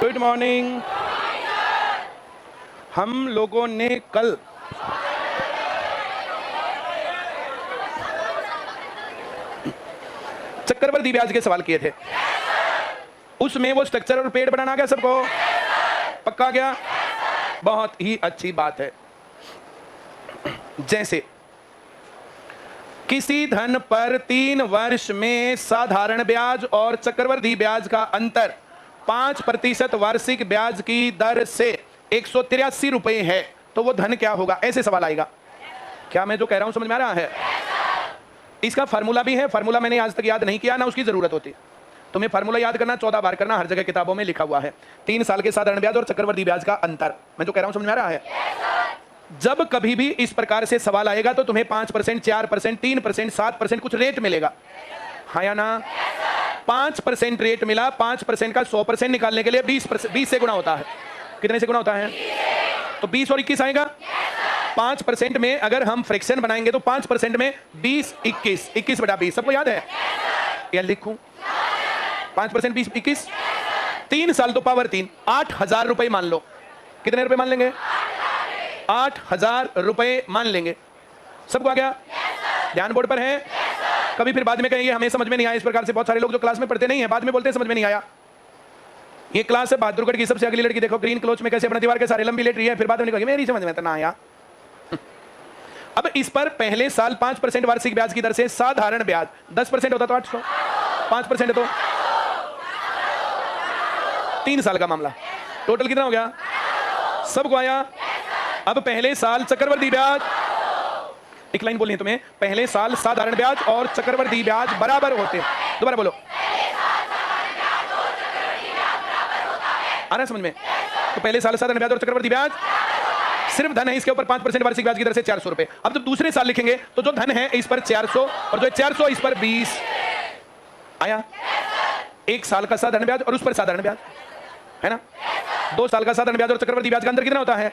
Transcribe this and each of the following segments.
Good morning. हम लोगों ने कल चक्रवर्ती ब्याज के सवाल किए थे, उसमें वो स्ट्रक्चर और पेड़ बनाना आ गया सबको? पक्का गया? बहुत ही अच्छी बात है। जैसे किसी धन पर 3 वर्ष में साधारण ब्याज और चक्रवर्ती ब्याज का अंतर 5% वार्षिक ब्याज की दर से 183 रुपए है, तो वो धन क्या होगा? ऐसे सवाल आएगा। क्या मैं जो कह रहा हूं समझ में आ रहा है? इसका फार्मूला भी है, फार्मूला मैंने आज तक याद नहीं किया, ना उसकी जरूरत होती। तुम्हें फार्मूला याद करना 14 बार करना, हर जगह किताबों में लिखा हुआ है। 3 साल के साधारण ब्याज और चक्रवर्ती ब्याज का अंतर, मैं जो कह रहा हूं समझ में आ रहा है? जब कभी भी इस प्रकार से सवाल आएगा तो तुम्हें 5%, 4%, 3%, 7% कुछ रेट मिलेगा, हाँ या ना? 5% रेट मिला, 5% का 100% निकालने के लिए 20 से गुणा होता है। कितने से गुणा होता है? तो 20 और 21 आएगा। 5% में अगर हम फ्रैक्शन बनाएंगे तो 5% में 20, 21, 21/20, सबको याद है? या लिखूं? 5%, 20, 21, 3 साल तो पावर 3, 8,000 रुपए मान लो। कितने रुपए मान लेंगे? 8,000 रुपए मान लेंगे। सबको आ गया? ध्यान बोर्ड पर है? कभी फिर बाद में कहेंगे हमें समझ में नहीं आया। इस प्रकार से बहुत सारे लोग जो क्लास में पढ़ते नहीं है बाद में बोलते हैं समझ में नहीं आया। ये क्लास है बहादुरगढ़ की सबसे अगली लड़की, देखो ग्रीन क्लोथ में कैसे अपने दीवार के सारे लंबी लेट रही है, फिर बाद में कहेंगे मेरी समझ में तो ना आया। अब इस पर पहले साल 5% वार्षिक ब्याज की दर से साधारण ब्याज 10% होता तो 800, 5% है तो 3 साल का मामला, टोटल कितना हो गया? सबको आया? अब पहले साल चक्रवर्ती ब्याज, एक लाइन बोलनी है तुम्हें, पहले साल साधारण ब्याज और चक्रवर्ती ब्याज बराबर होते हैं। दोबारा बोलो, आ रहा है समझ में? तो पहले साल साधारण ब्याज और चक्रवर्ती ब्याज सिर्फ धन है, इसके ऊपर 5% वार्षिक ब्याज की दर से 400 रुपए। अब जब दूसरे साल लिखेंगे तो जो धन है इस पर 400 और जो 400 इस पर 20 आया। 1 साल का साधारण ब्याज और उस पर साधारण ब्याज है ना। 2 साल का साधारण ब्याज और चक्रवर्ती ब्याज का अंतर कितना होता है?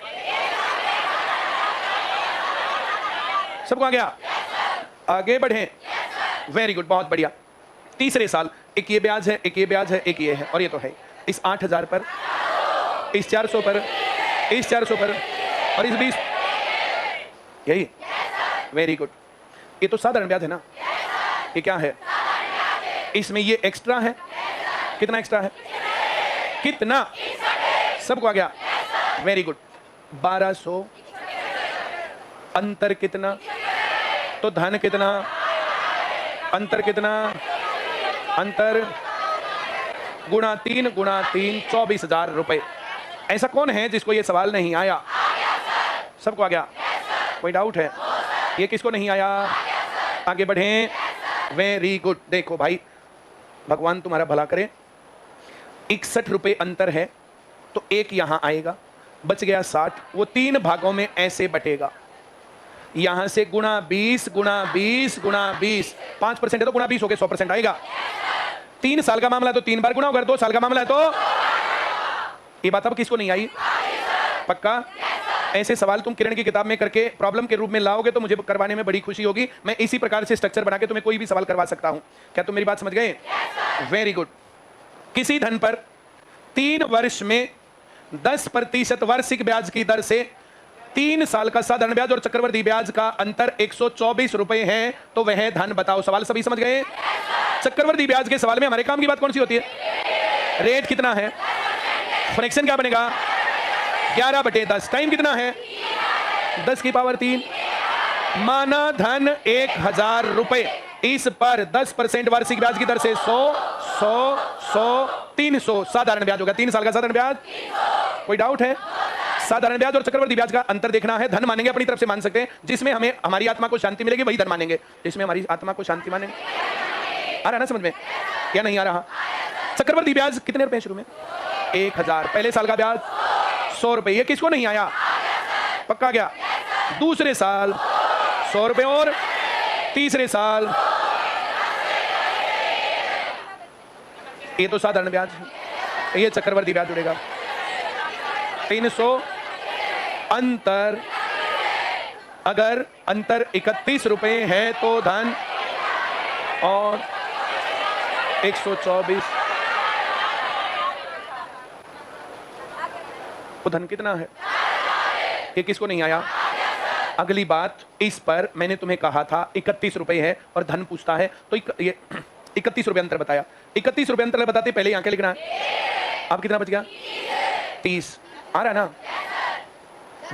सबको आ गया? आगे बढ़े, वेरी गुड, बहुत बढ़िया। तीसरे साल एक ये ब्याज है, एक ये ब्याज है, एक ये है और ये तो है। इस 8,000 पर, इस 400 पर, इस 400 पर और इस 20, यही, वेरी गुड। ये तो साधारण ब्याज है ना, ये क्या है? इसमें ये एक्स्ट्रा है। कितना एक्स्ट्रा है? कितना? सबको आ गया? Very good. 1200, अंतर कितना? तो धन कितना? अंतर कितना? अंतर गुणा 3 गुणा 3 24,000 रुपए। ऐसा कौन है जिसको ये सवाल नहीं आया? सबको आ गया? कोई डाउट है? ये किसको नहीं आया? आगे बढ़ें, वेरी गुड। देखो भाई, भगवान तुम्हारा भला करे। 61 रुपए अंतर है तो एक यहां आएगा, बच गया 60, वो 3 भागों में ऐसे बटेगा। यहां से गुणा 20 गुणा 20 गुणा 20, 5% है तो गुणा 20 हो गए 100% आएगा। 3 साल का मामला है तो 3 बार गुणा होगा, 2 साल का मामला है तो ये बात अब किसको नहीं आई? पक्का? ऐसे सवाल तुम किरण की किताब में करके प्रॉब्लम के रूप में लाओगे तो मुझे करवाने में बड़ी खुशी होगी। मैं इसी प्रकार से स्ट्रक्चर बना के तुम्हें कोई भी सवाल करवा सकता हूं। क्या तुम मेरी बात समझ गए? Very good. किसी धन पर 3 वर्ष में 10% वार्षिक ब्याज की दर से 3 साल का साधारण ब्याज और चक्रवर्ती ब्याज का अंतर 124 रुपए है, तो वह धन बताओ। सवाल सभी समझ गए? चक्रवर्ती ब्याज के सवाल में हमारे काम की बात कौन सी होती है? रेट कितना है? फ्रैक्शन क्या बनेगा? 11/10। टाइम कितना है? 10 की पावर 3। माना धन 1,000 रुपए, इस पर 10% वार्षिक ब्याज की दर से 100, 100, 100, 300 साधारण ब्याज होगा। 3 साल का साधारण ब्याज। कोई डाउट है? साधारण ब्याज और चक्रवर्ती ब्याज का अंतर देखना है। धन मानेंगे अपनी तरफ से मान सकते हैं, जिसमें हमें हमारी आत्मा को शांति मिलेगी वही धन मानेंगे। जिसमें हमारी आत्मा को शांति मानेंगे। आ रहा है ना समझ में या नहीं आ रहा? चक्रवर्ती ब्याज कितने रुपए शुरू में? 1,000। पहले साल का ब्याज 100 रुपए। ये किसको नहीं आया? पक्का गया? दूसरे साल 100 रुपए और तीसरे साल, ये तो साधारण ब्याज है, ये चक्रवर्ती ब्याज जुड़ेगा। 300 अंतर, अगर अंतर 31 रुपए है तो धन और 124 वो धन कितना है? ये किसको नहीं आया? अगली बात, इस पर मैंने तुम्हें कहा था 31 रुपए है और धन पूछता है, तो ये 31 रुपए अंतर बताया। 31 रुपए अंतर बताते पहले यहाँ क्या लिखना है? अब कितना बच गया? 30 आ रहा है ना?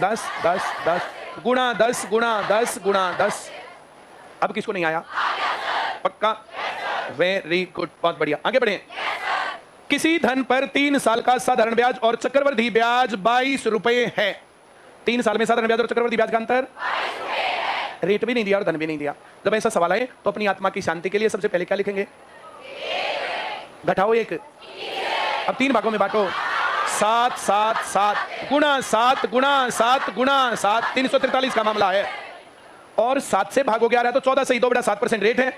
10 10 10 गुणा 10 गुणा 10 गुणा 10। अब किसको नहीं आया? पक्का? वेरी गुड, बहुत बढ़िया। आगे बढ़े। किसी धन पर 3 साल का साधारण ब्याज और चक्रवृद्धि ब्याज 22 रुपए है। 3 साल में साधारण ब्याज और चक्रवृद्धि ब्याज का अंतर? रेट भी नहीं दिया और धन भी नहीं दिया। जब ऐसा सवाल आए तो अपनी आत्मा की शांति के लिए सबसे पहले क्या लिखेंगे? घटाओ 1। अब 3 भागों में बांटो। 7 7 7 गुणा 7 गुणा 7 गुणा 7, 343 का मामला है। और 7 से भागोगे आ रहा है तो 14 से ही 2/7% रेट है।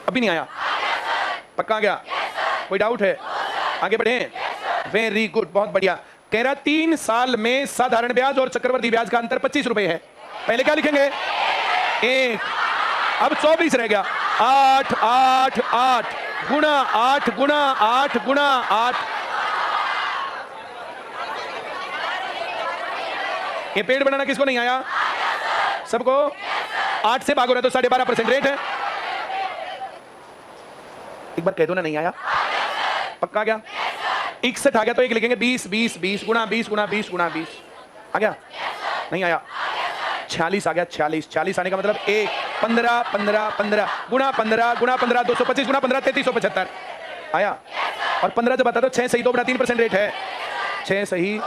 अभी नहीं आया? पक्का आ गया? कोई डाउट है? आगे बढ़े। वेरी गुड, बहुत बढ़िया। कह रहा 3 साल में साधारण ब्याज और चक्रवृद्धि ब्याज का अंतर 25 रुपए है। पहले क्या लिखेंगे? 1। अब 24 रह गया। 8 8 8 गुणा 8 गुणा 8 गुणा 8। ये पेड़ बनाना किसको नहीं आया? सबको? 8 से भागो रहे तो 12.5% रेट है। एक बार कह दो ना, नहीं आया? पक्का आ गया? 61 आ गया तो 1 लिखेंगे। 20 20 20 गुणा 20 गुणा 20 गुणा 20 आ गया? नहीं आया? 46 आ गया। 46 46 आने का मतलब 1 15 15 15 गुणा 15 गुणा 15 225 गुणा 15 3375 आया। और 15 जब आता तो 6 सही 2/3% रेट है। 6 सही।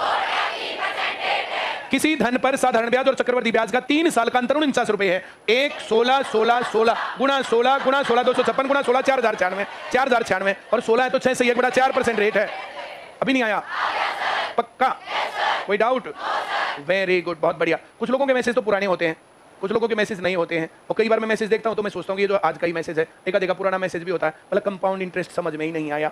किसी धन पर साधारण ब्याज और चक्रवृद्धि ब्याज का 3 साल का अंतर 49 रुपए है। 1 16 16 16 गुणा 16 गुणा 16 256 गुणा 16 4096 4096 और 16 है तो 6 सही 1/4% रेट है। अभी नहीं आया? पक्का? कोई डाउट? वेरी गुड, बहुत बढ़िया। कुछ लोगों के मैसेज तो पुराने होते हैं, कुछ लोगों के मैसेज नहीं होते हैं। और कई बार मैं मैसेज देखता हूं तो मैं सोचता हूं कि ये जो आज का ही मैसेज है, एक आधे का पुराना मैसेज भी होता है। मतलब कंपाउंड इंटरेस्ट समझ में ही नहीं आया।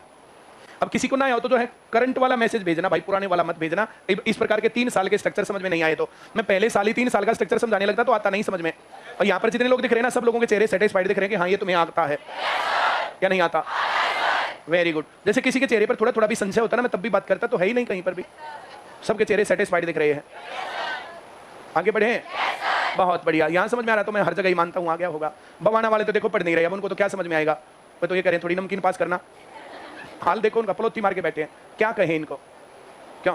अब किसी को ना आया तो जो है करंट वाला मैसेज भेजना भाई, पुराने वाला मत भेजना। इस प्रकार के 3 साल के स्ट्रक्चर समझ में नहीं आए तो मैं पहले साल ही 3 साल का स्ट्रक्चर समझाने लगता तो आता नहीं समझ में। और यहाँ पर जितने लोग दिख रहे हैं ना, सब लोगों के चेहरे सेटिस्फाइड दिख रहे हैं कि हाँ ये तुम्हें आता है या नहीं आता। Very good. जैसे किसी के चेहरे पर थोड़ा थोड़ा भी संशय होता है ना, मैं तब भी बात करता तो है ही नहीं कहीं पर भी। सबके चेहरे सेटिस्फाइड दिख रहे हैं। आगे बढ़े। बहुत बढ़िया। यहाँ समझ में आ रहा तो मैं हर जगह ही मानता हूँ आ गया होगा। बवाना वाले तो देखो पढ़ नहीं रहे, अब उनको तो क्या समझ में आएगा। वो तो ये करें थोड़ी नमकीन पास करना। हाल देखो उनका, पलोती मार के बैठे हैं। क्या कहें इनको? क्यों?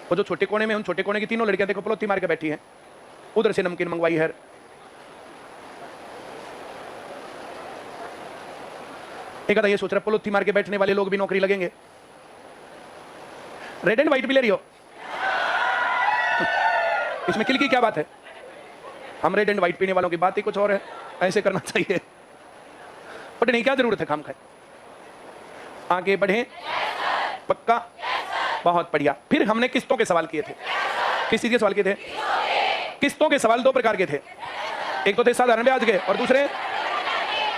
वो जो छोटे कोने में, उन छोटे कोने की तीनों लड़कियां देखो पलोती मार के बैठी हैं। उधर से नमकीन मंगवाई है। एक आधा ये सोच रहा पलोती मार के बैठने वाले लोग भी नौकरी लगेंगे। रेड एंड व्हाइट भी ले रही हो? इसमें किल की क्या बात है? हम रेड एंड व्हाइट पीने वालों की बात ही कुछ और है। ऐसे करना चाहिए बट नहीं, क्या जरूरत है खाम खाए। आगे बढ़े। पक्का? बहुत बढ़िया। फिर हमने किस्तों के सवाल किए थे। किस चीज के सवाल किए थे? किस्तों के सवाल 2 प्रकार के थे। एक तो थे साधारण ब्याज के और दूसरे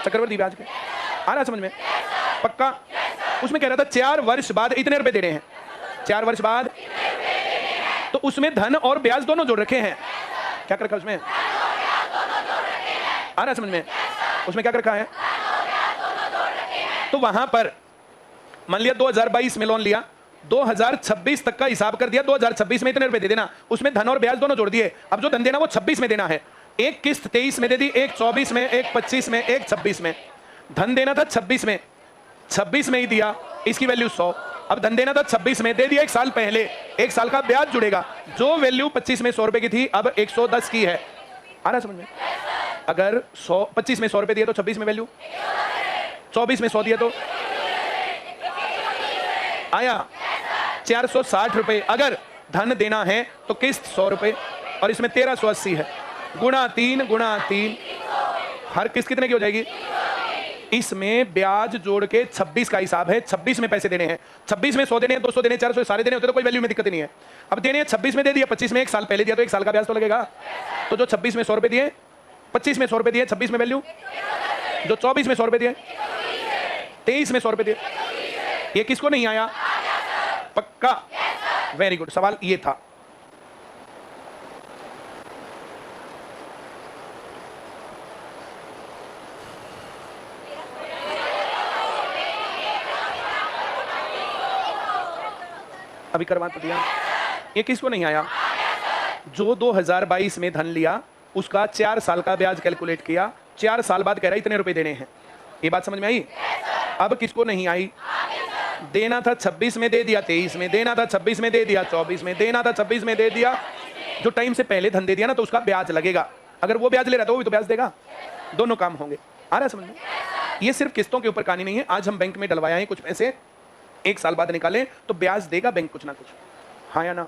चक्रवृद्धि ब्याज के। आ रहा समझ में? पक्का? उसमें कह रहा था 4 वर्ष बाद इतने रुपए देने हैं। 4 वर्ष बाद तो उसमें धन और ब्याज दोनों जोड़ रखे हैं। क्या कर रखा उसमें? आ रहा समझ में? उसमें क्या कर रखा है? तो वहां पर मान लिया 2022 में लोन लिया, 2026 तक का हिसाब कर दिया। 2026 में इतने रुपए दे देना, उसमें धन और ब्याज दोनों जोड़ दिए। अब जो धन देना वो 26 में देना है। एक किस्त 23 में दे दी, एक 24 में, एक 25 में, एक 26 में। धन देना था 26 में, 26 में ही दिया, इसकी वैल्यू 100। अब धन देना था 26 में, दे दिया 1 साल पहले, 1 साल का ब्याज जुड़ेगा। जो वैल्यू 25 में 100 रुपए की थी अब 110 की है। आ रहा समझ में? अगर 25 में 100 रुपए दिए तो 26 में वैल्यू, 24 में 100 दिए तो आया 460 रुपए। अगर धन देना है तो किस्त 100 रुपए और इसमें 1380 है। गुणा 3 गुणा 3, हर किस्त कितने की हो जाएगी? इसमें ब्याज जोड़ के 26 का हिसाब है। 26 में पैसे देने हैं। 26 में 100 देने हैं, 200 देने हैं, 400 सारे देने होते तो कोई वैल्यू में दिक्कत नहीं है। अब देने हैं 26 में दे दिया, 25 में 1 साल पहले दिया तो 1 साल का ब्याज तो लगेगा। तो जो 26 में 100 रुपए दिए, 25 में 100 रुपए दिए, 26 में वैल्यू, जो 24 में 100 रुपए दिए, 23 में 100 रुपए दिए। ये किसको नहीं आया? पक्का? Very good. सवाल ये था। अभी करवा तो दिया। ये किसको नहीं आया? जो 2022 में धन लिया उसका 4 साल का ब्याज कैलकुलेट किया, 4 साल बाद कह रहा है इतने रुपए देने हैं। ये बात समझ में आई? अब किसको नहीं आई? देना था 26 में दे दिया, 23 में देना था, 26 में दे दिया, 24 में देना था, 26 में दे दिया। जो टाइम से पहले धन दे दिया ना तो उसका ब्याज लगेगा। अगर वो ब्याज ले रहा तो वो भी तो ब्याज देगा। दोनों काम होंगे। आ रहा है समझ में? ये सिर्फ किस्तों के ऊपर कहानी नहीं है। आज हम बैंक में डलवाया है कुछ पैसे, 1 साल बाद निकालें तो ब्याज देगा बैंक कुछ ना कुछ। हाँ या ना?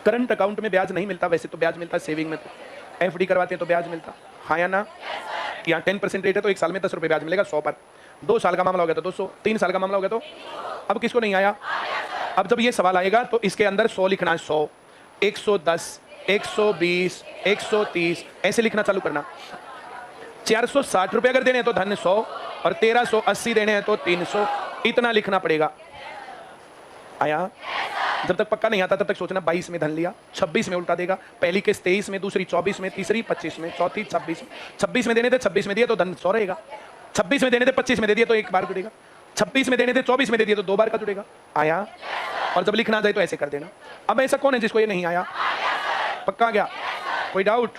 करंट अकाउंट में ब्याज नहीं मिलता, वैसे तो ब्याज मिलता, सेविंग में तो एफडी करवाते हैं तो ब्याज मिलता। हाँ या ना? यहाँ 10% रेट है तो 1 साल में 10 रुपये ब्याज मिलेगा 100 पर। 2 साल का मामला हो गया तो 200, 3 साल का मामला हो गया तो। अब किसको नहीं आया? अब जब ये सवाल आएगा तो इसके अंदर 100 लिखना है, 100, 110, 120, 130 ऐसे लिखना चालू करना। 460 रुपये अगर देने हैं तो धन 100 और 1380 देने हैं तो 300, इतना लिखना पड़ेगा। आया? जब तक पक्का नहीं आता तब तक सोचना 22 में धन लिया, 26 में उल्टा देगा। पहली केस 23 में, दूसरी 24 में, तीसरी 25 में, चौथी 26 में। 26 में देने थे, 26 में दिया तो धन 100 रहेगा। 26 में देने थे, 25 में दे दिया तो 1 बार जुड़ेगा। 26 में देने थे, 24 में दे दिया तो 2 बार का जुड़ेगा। आया? और जब लिखना आ जाए तो ऐसे कर देना। अब ऐसा कौन है जिसको ये नहीं आया? पक्का गया? कोई डाउट?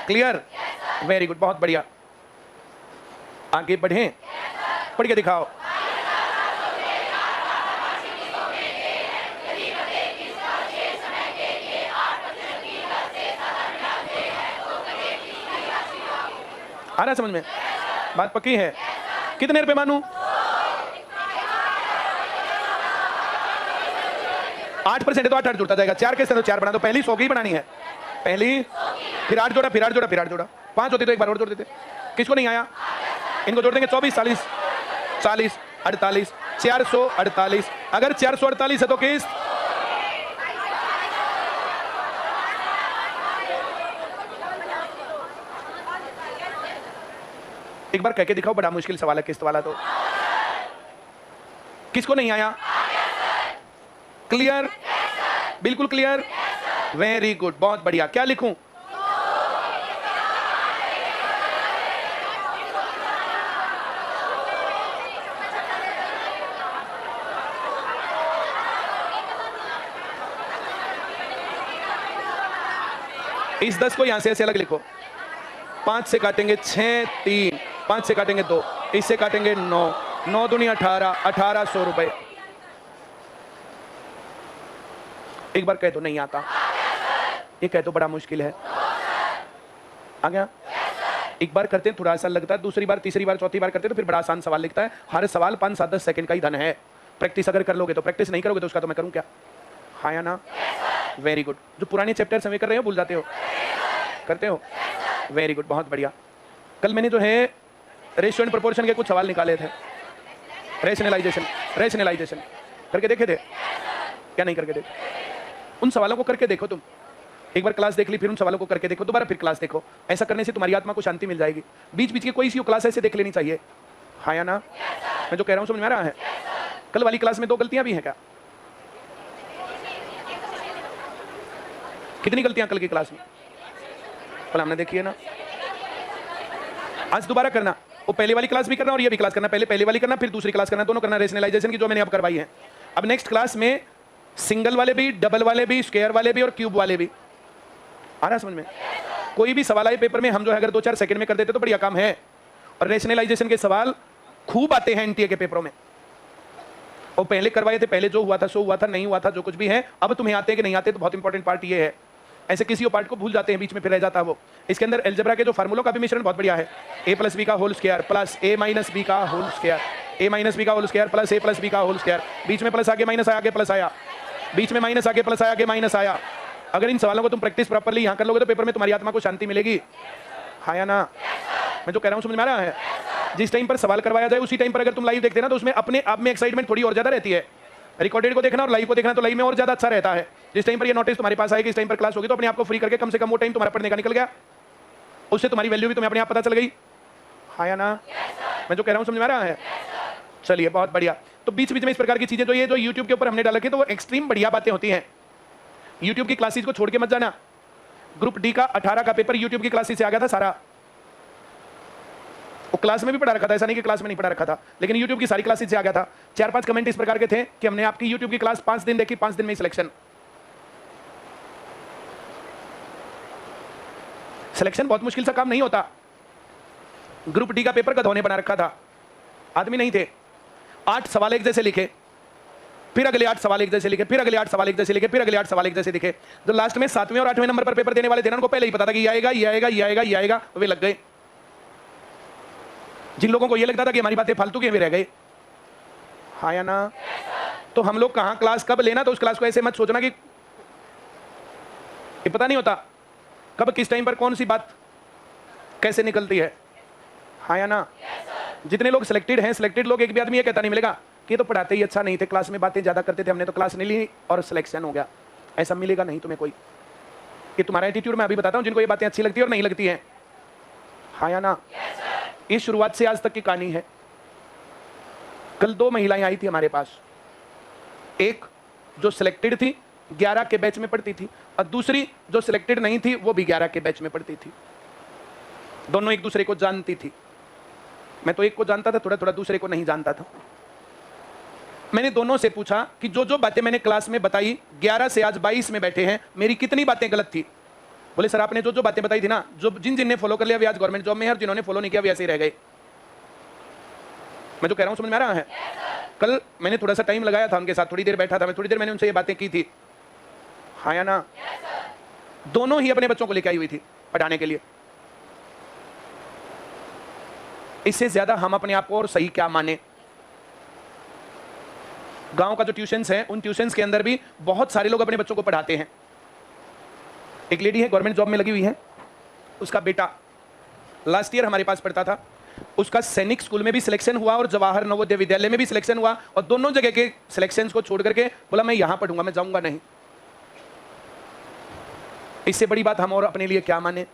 क्लियर? वेरी गुड, बहुत बढ़िया। आगे बढ़ें, पढ़ के दिखाओ। आ रहा समझ में? बात पक्की है? कितने रुपए मानूं? 8% है तो 8 जुड़ता जाएगा। 4 कैसे तो 4 बना दो। पहली 100 की बनानी है, पहली, फिर 8 जोड़ा, फिर 8 जोड़ा, फिर 8 जोड़ा। 5 होती तो 1 बार और जोड़ देते। किसको नहीं आया? इनको जोड़ देंगे। 24, 40, 40, 48, 448। अगर 448 है तो किस्त एक बार कह के दिखाओ। बड़ा मुश्किल सवाल है किस्त वाला तो। किसको नहीं आया? क्लियर? बिल्कुल क्लियर? वेरी गुड, बहुत बढ़िया। क्या लिखूं? इस 10 को यहां से ऐसे अलग लिखो। 5 से काटेंगे 6, 3, 5 से काटेंगे 2, इससे काटेंगे 9, 9 दूनी 18, 1800 रुपए। एक बार कह दो नहीं आता। ये कह दो बड़ा मुश्किल है। आ गया? एक बार करते हैं थोड़ा आसान लगता है, दूसरी बार, तीसरी बार, चौथी बार करते हैं तो फिर बड़ा आसान सवाल लिखता है। हर सवाल 5, 7, 10 सेकंड का ही धन है। प्रैक्टिस अगर कर लोगे तो, प्रैक्टिस नहीं करोगे तो उसका तो मैं करूं क्या? हाँ या ना? Very good. जो पुराने चैप्टर समय कर रहे हो भूल जाते हो? करते हो? वेरी गुड, बहुत बढ़िया। कल मैंने जो है रेशियो एंड प्रोपोर्शन के कुछ सवाल निकाले थे। रेशनलाइजेशन करके देखे थे क्या? नहीं करके देखे? उन सवालों को करके देखो तुम। एक बार क्लास देख ली, फिर उन सवालों को करके देखो, दोबारा फिर क्लास देखो। ऐसा करने से तुम्हारी आत्मा को शांति मिल जाएगी। बीच बीच की कोई सी क्लास ऐसे देख लेनी चाहिए। हाँ या ना? मैं जो कह रहा हूँ समझ में आ रहा है? कल वाली क्लास में 2 गलतियां भी हैं क्या? कितनी गलतियां कल की क्लास में? कल हमने देखी है ना। आज दोबारा करना। वो पहले वाली क्लास भी करना और ये भी क्लास करना। पहले वाली करना, फिर दूसरी क्लास करना, दोनों करना रेशनलाइजेशन की, जो मैंने अब करवाई है। अब नेक्स्ट क्लास में सिंगल वाले भी, डबल वाले भी, स्क्वायर वाले भी और क्यूब वाले भी। आ रहा समझ में? कोई भी सवाल आए पेपर में, हम जो है अगर 2-4 सेकंड में कर देते तो बढ़िया काम है। और रेशनलाइजेशन के सवाल खूब आते हैं एनटीए के पेपरों में। और पहले करवाए थे, पहले जो हुआ था सो हुआ था, नहीं हुआ था जो कुछ भी है। अब तुम्हें आते हैं कि नहीं आते, तो बहुत इंपॉर्टेंट पार्ट ये है। ऐसे किसी पार्ट को भूल जाते हैं, बीच में फिर रह जाता है वो। इसके अंदर अलजेब्रा के जो फार्मूलों का भी मिश्रण बहुत बढ़िया है। a + b का whole square plus a - b का होल स्क्वायर, a - b का whole square plus a + b का होल स्क्वायर। बीच में प्लस आगे माइनस आया, आगे प्लस आया, बीच में माइनस आगे प्लस आया, आगे माइनस आया। अगर इन सवालों को तुम प्रैक्टिस प्रॉपर्ली यहाँ कर लोगे तो पेपर में तुम्हारी आत्मा को शांति मिलेगी। हाँ या ना? मैं जो कह रहा हूँ समझ में आ रहा है? जिस टाइम पर सवाल करवाया जाए उसी टाइम पर अगर तुम लाइव देखते ना तो उसमें अपने आप में एक्साइटमेंट थोड़ी और ज्यादा रहती है। रिकॉर्डेड को देखना और लाइव को देखना तो लाइव में और ज्यादा अच्छा रहता है। जिस टाइम पर ये नोटिस तुम्हारे पास आएगी, इस टाइम पर क्लास होगी, तो अपने आप को फ्री करके कम से कम वो टाइम तुम्हारा पढ़ने का निकल गया, उससे तुम्हारी वैल्यू भी तुम्हें अपने आप पता चल गई। हाँ या ना? मैं जो कह रहा हूँ समझ में आ रहा है? चलिए, बहुत बढ़िया। तो बीच बीच में इस प्रकार की चीजें जो यूट्यूब के ऊपर हमने डाला कि तो वो एक्सट्रीम बढ़िया बातें होती हैं। यूट्यूब की क्लासेस को छोड़ के मत जाना। ग्रुप डी का 18 का पेपर यूट्यूब की क्लासेस से आ गया था सारा। वो क्लास में भी पढ़ा रखा था, ऐसा नहीं कि क्लास में नहीं पढ़ा रखा था, लेकिन यूट्यूब की सारी क्लासेस से आ गया था। 4-5 कमेंट इस प्रकार के थे कि हमने आपकी यूट्यूब की क्लास 5 दिन देखी, 5 दिन में सिलेक्शन। सिलेक्शन बहुत मुश्किल सा काम नहीं होता। ग्रुप डी का पेपर गधों ने बना रखा था, आदमी नहीं थे। 8 सवाल एक जैसे लिखे, फिर अगले 8 सवाल एक जैसे लिखे, फिर अगले 8 सवाल एक जैसे लिखे, फिर अगले 8 सवाल एक जैसे लिखे। जो लास्ट में 7वें और 8वें नंबर पर पेपर देने वाले थे ना, उनको पहले ही पता था कि ये आएगा, ये आएगा, ये आएगा, ये आएगा, वे लग गए। जिन लोगों को ये लगता था कि हमारी बातें फालतू की, वे रह गए। हाँ या ना? तो हम लोग कहां क्लास कब लेना, तो उस क्लास को ऐसे मत सोचना कि ये पता नहीं होता कब किस टाइम पर कौन सी बात कैसे निकलती है। हाँ या ना? जितने लोग सिलेक्टेड हैं, सिलेक्टेड लोग, एक भी आदमी ये कहता नहीं मिलेगा कि ये तो पढ़ाते ही अच्छा नहीं थे, क्लास में बातें ज्यादा करते थे, हमने तो क्लास नहीं ली और सिलेक्शन हो गया। ऐसा मिलेगा नहीं तुम्हें कोई। ये तुम्हारा एटीट्यूड मैं अभी बताता हूं, जिनको ये बातें अच्छी लगती है और नहीं लगती हैं। हाँ या ना? ये शुरुआत से आज तक की कहानी है। कल 2 महिलाएं आई थी हमारे पास, एक जो सिलेक्टेड थी 11 के बैच में पढ़ती थी, और दूसरी जो सिलेक्टेड नहीं थी वो भी 11 के बैच में पढ़ती थी। दोनों एक दूसरे को जानती थी। मैं तो एक को जानता था, थोड़ा थोड़ा दूसरे को नहीं जानता था। मैंने दोनों से पूछा कि जो जो बातें मैंने क्लास में बताई, 11 से आज 22 में बैठे हैं, मेरी कितनी बातें गलत थी? बोले सर आपने जो जो बातें बताई थी ना, जो जिन ने फॉलो कर लिया वे आज गवर्नमेंट जॉब में है, और जिन्होंने फॉलो नहीं किया वे ऐसे ही रह गए। मैं जो कह रहा हूं समझ में आ रहा है? कल मैंने थोड़ा सा टाइम लगाया था उनके साथ, थोड़ी देर बैठा था मैं, थोड़ी देर मैंने उनसे ये बातें की थी। हाँ या ना? दोनों ही अपने बच्चों को लेकर आई हुई थी पढ़ाने के लिए। इससे ज्यादा हम अपने आप को और सही क्या माने? गांव का जो ट्यूशंस है, उन ट्यूशंस के अंदर भी बहुत सारे लोग अपने बच्चों को पढ़ाते हैं। एक लेडी है गवर्नमेंट जॉब में लगी हुई है, उसका बेटा लास्ट ईयर हमारे पास पढ़ता था, उसका सैनिक स्कूल में भी सिलेक्शन हुआ और जवाहर नवोदय विद्यालय में भी सिलेक्शन हुआ, और दोनों जगह के सिलेक्शंस को छोड़ करके बोला मैं यहां पढ़ूंगा, मैं जाऊंगा नहीं। इससे बड़ी बात हम और अपने लिए क्या माने?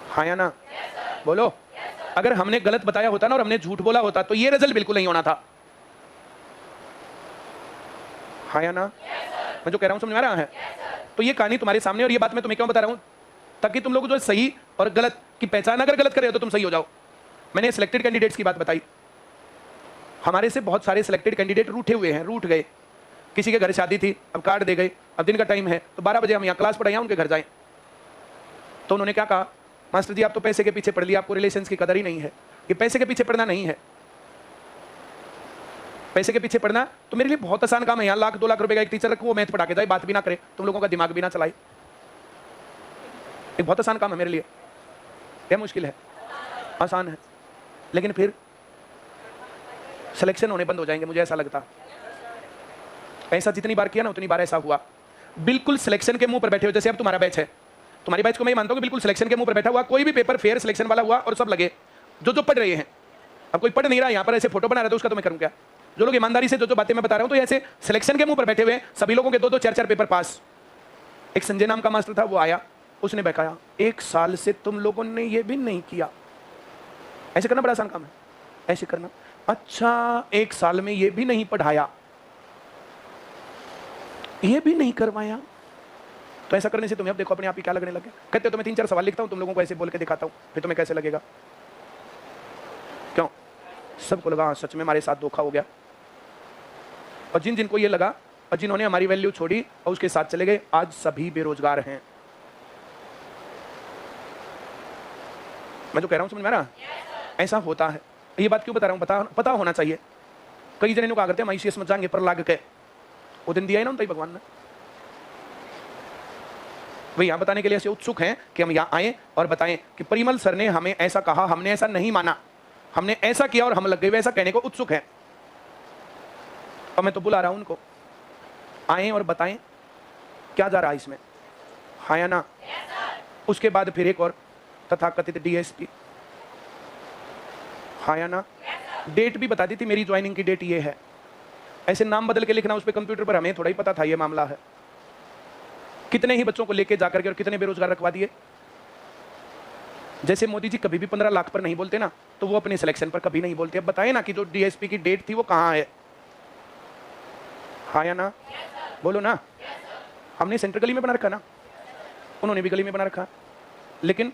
हाँ या ना? बोलो। अगर हमने गलत बताया होता ना और हमने झूठ बोला होता तो ये रिजल्ट बिल्कुल नहीं होना था। हाँ या ना? मैं जो कह रहा हूं समझ में आ रहा है? तो ये कहानी तुम्हारे सामने, और ये बात मैं तुम्हें क्यों बता रहा हूं? ताकि तुम लोग जो सही और गलत की पहचान अगर गलत करे तो तुम सही हो जाओ। मैंने सिलेक्टेड कैंडिडेट्स की बात बताई। हमारे से बहुत सारे सिलेक्टेड कैंडिडेट रूठे हुए हैं, रूठ गए। किसी के घर शादी थी, अब कार्ड दे गए, अब दिन का टाइम है तो 12 बजे हम यहाँ क्लास पढ़ाएं, उनके घर जाएं। तो उन्होंने क्या कहा, मास्टर जी आप तो पैसे के पीछे पढ़ लिया, आपको रिलेशंस की कदर ही नहीं है। ये पैसे के पीछे पढ़ना नहीं है। पैसे के पीछे पढ़ना तो मेरे लिए बहुत आसान काम है। यहाँ 1-2 लाख रुपए का एक टीचर रखो, वो मैथ पढ़ा के जाए, बात भी ना करे, तुम लोगों का दिमाग भी ना चलाए। एक बहुत आसान काम है मेरे लिए। क्या मुश्किल है? आसान है। लेकिन फिर सिलेक्शन होने बंद हो जाएंगे, मुझे ऐसा लगता। ऐसा जितनी बार किया ना उतनी बार ऐसा हुआ, बिल्कुल सिलेक्शन के मुंह पर बैठे हो। जैसे अब तुम्हारा बैच है, तुम्हारी बैच को मैं मानता हूं कि बिल्कुल सिलेक्शन के मुंह पर बैठा हुआ, कोई भी पेपर फेयर सिलेक्शन वाला हुआ और सब लगे जो जो पढ़ रहे हैं। अब कोई पढ़ नहीं रहा, यहाँ पर ऐसे फोटो बना रहा था, उसका तो मैं करूं क्या? जो लोग ईमानदारी से जो जो बातें मैं बता रहा हूं, तो ऐसे सिलेक्शन के मुंह पर बैठे हुए सभी लोगों के 2-2 4-4 पेपर पास। एक संजय नाम का मास्टर था, वो आया, उसने बकाया 1 साल से तुम लोगों ने ये भी नहीं किया। ऐसे करना बड़ा आसान काम है, ऐसे करना। अच्छा 1 साल में ये भी नहीं पढ़ाया, ये भी नहीं करवाया, तो ऐसा करने से तुम्हें अब देखो अपने आप ही क्या लगने लगे। कहते हो तो मैं 3-4 सवाल लिखता हूं, तुम लोगों को ऐसे बोल के दिखाता हूं, फिर तुम्हें कैसे लगेगा? क्यों? सबको लगा हाँ सच में हमारे साथ धोखा हो गया। और जिन जिनको ये लगा और जिन्होंने हमारी वैल्यू छोड़ी और उसके साथ चले गए, आज सभी बेरोजगार हैं। मैं जो कह रहा हूं समझ में आ रहा? ऐसा होता है। ये बात क्यों बता रहा हूं? पता होना चाहिए। कई जने कहा करते हैं माइशियस मत जाएंगे पर लाग के, वो दिन दिया है ना उन भगवान ने। वे यहाँ बताने के लिए ऐसे उत्सुक हैं कि हम यहाँ आए और बताएं कि परिमल सर ने हमें ऐसा कहा, हमने ऐसा नहीं माना, हमने ऐसा किया और हम लग गए, वैसा कहने को उत्सुक है। और मैं तो बुला रहा हूं उनको, आए और बताएं क्या जा रहा है इसमें। हाँ या ना? उसके बाद फिर एक और तथाकथित डीएसपी। हाँ या ना? डेट भी बता दी थी, मेरी ज्वाइनिंग की डेट ये है। ऐसे नाम बदल के लिखना उस पर कंप्यूटर पर, हमें थोड़ा ही पता था ये मामला है। कितने ही बच्चों को लेके जाकर के और कितने बेरोजगार रखवा दिए। जैसे मोदी जी कभी भी 15 लाख पर नहीं बोलते ना, तो वो अपने सिलेक्शन पर कभी नहीं बोलते। अब बताए ना कि जो डीएसपी की डेट थी वो कहाँ है? हाँ या ना? बोलो ना। हमने सेंटर गली में बना रखा ना, उन्होंने भी गली में बना रखा, लेकिन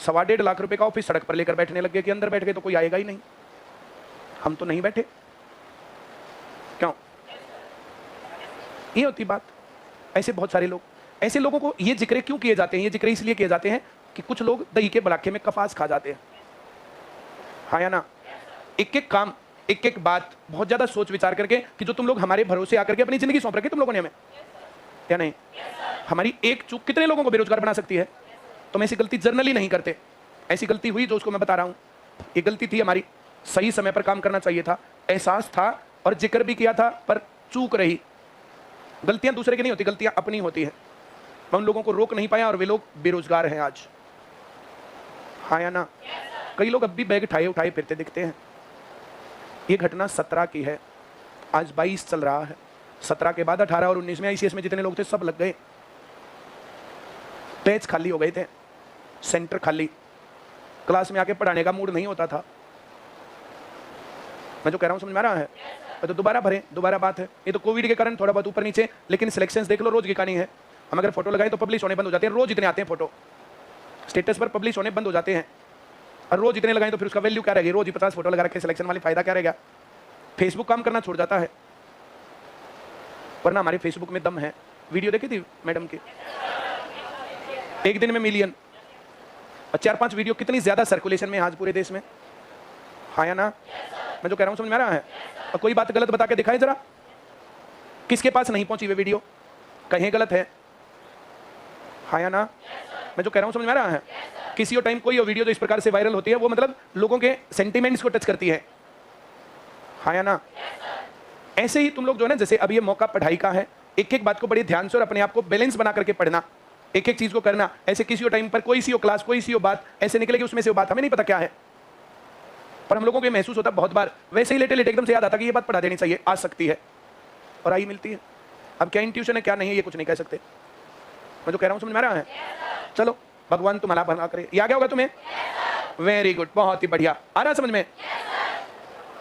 1.25 लाख रुपए का ऑफिस सड़क पर लेकर बैठने लग गए कि अंदर बैठ गए तो कोई आएगा ही नहीं। हम तो नहीं बैठे, क्यों? ये होती बात। ऐसे बहुत सारे लोग, ऐसे लोगों को ये जिक्र क्यों किए जाते हैं? ये जिक्र इसलिए किए जाते हैं कि कुछ लोग दही के बलाखे में कफास खा जाते हैं, हाँ या ना? एक एक काम, एक एक बात बहुत ज्यादा सोच विचार करके कि जो तुम लोग हमारे भरोसे आकर के अपनी जिंदगी सौंप रखे तुम लोगों ने हमें, या नहीं? हमारी एक चूक कितने लोगों को बेरोजगार बना सकती है। तुम ऐसी गलती जर्नली नहीं करते। ऐसी गलती हुई जो उसको मैं बता रहा हूं, ये गलती थी हमारी। सही समय पर काम करना चाहिए था, एहसास था और जिक्र भी किया था, पर चूक रही। गलतियां दूसरे की नहीं होती, गलतियां अपनी होती है। मैं उन लोगों को रोक नहीं पाया और वे लोग बेरोजगार हैं आज, हाँ या ना? कई लोग अब भी बैग उठाए उठाए फिरते दिखते हैं। ये घटना 17 की है, आज 22 चल रहा है। 17 के बाद 18 और 19 में आईसीएस में जितने लोग थे सब लग गए। पेज खाली हो गए थे, सेंटर खाली, क्लास में आके पढ़ाने का मूड नहीं होता था। मैं जो कह रहा हूं समझ में आ रहा है? तो दोबारा भरें, दोबारा बात है। ये तो कोविड के कारण थोड़ा बहुत ऊपर नीचे, लेकिन सिलेक्शंस देख लो, रोज की कहानी है। हम अगर फोटो लगाएं तो पब्लिश होने बंद हो जाते हैं। रोज इतने आते हैं फोटो, स्टेटस पर पब्लिश होने बंद हो जाते हैं। और रोज इतने लगाएं तो फिर उसका वैल्यू क्या रहेगी? रोज ही 50 फोटो लगा रखे सिलेक्शन वाली, फायदा क्या रहेगा? फेसबुक काम करना छोड़ जाता है, वरना हमारे फेसबुक में दम है। वीडियो देखी थी मैडम की, एक दिन में मिलियन और 4-5 वीडियो, कितनी ज्यादा सर्कुलेशन में आज पूरे देश में, हाँ या ना? मैं जो कह रहा हूं समझ में आ रहा है? और कोई बात गलत बता के दिखाए जरा, किसके पास नहीं पहुंची वे वीडियो, कहीं गलत है, हाँ या ना? मैं जो कह रहा हूं समझ में आ रहा है? किसी और टाइम कोई वीडियो जो इस प्रकार से वायरल होती है वो मतलब लोगों के सेंटिमेंट्स को टच करती है, हाँ या ना? ऐसे ही तुम लोग जो है ना, जैसे अब ये मौका पढ़ाई का है, एक एक बात को बड़े ध्यान से और अपने आप को बैलेंस बना करके पढ़ना, एक एक चीज को करना। ऐसे किसी और टाइम पर कोई सी क्लास, कोई सी बात ऐसे निकलेगी, उसमें से वो बात हमें नहीं पता क्या है, पर हम लोगों को महसूस होता बहुत बार। वैसे ही लेटे लेटे एकदम से याद आता कि ये बात पढ़ा देनी चाहिए, आ सकती है और आई मिलती है। अब क्या इंट्यूशन है क्या नहीं है ये कुछ नहीं कह सकते। मैं जो कह रहा हूं समझ में आ रहा है? चलो भगवान तुम्हारा भला करे। ये आ गया होगा तुम्हें? वेरी गुड, बहुत ही बढ़िया। आ रहा समझ में?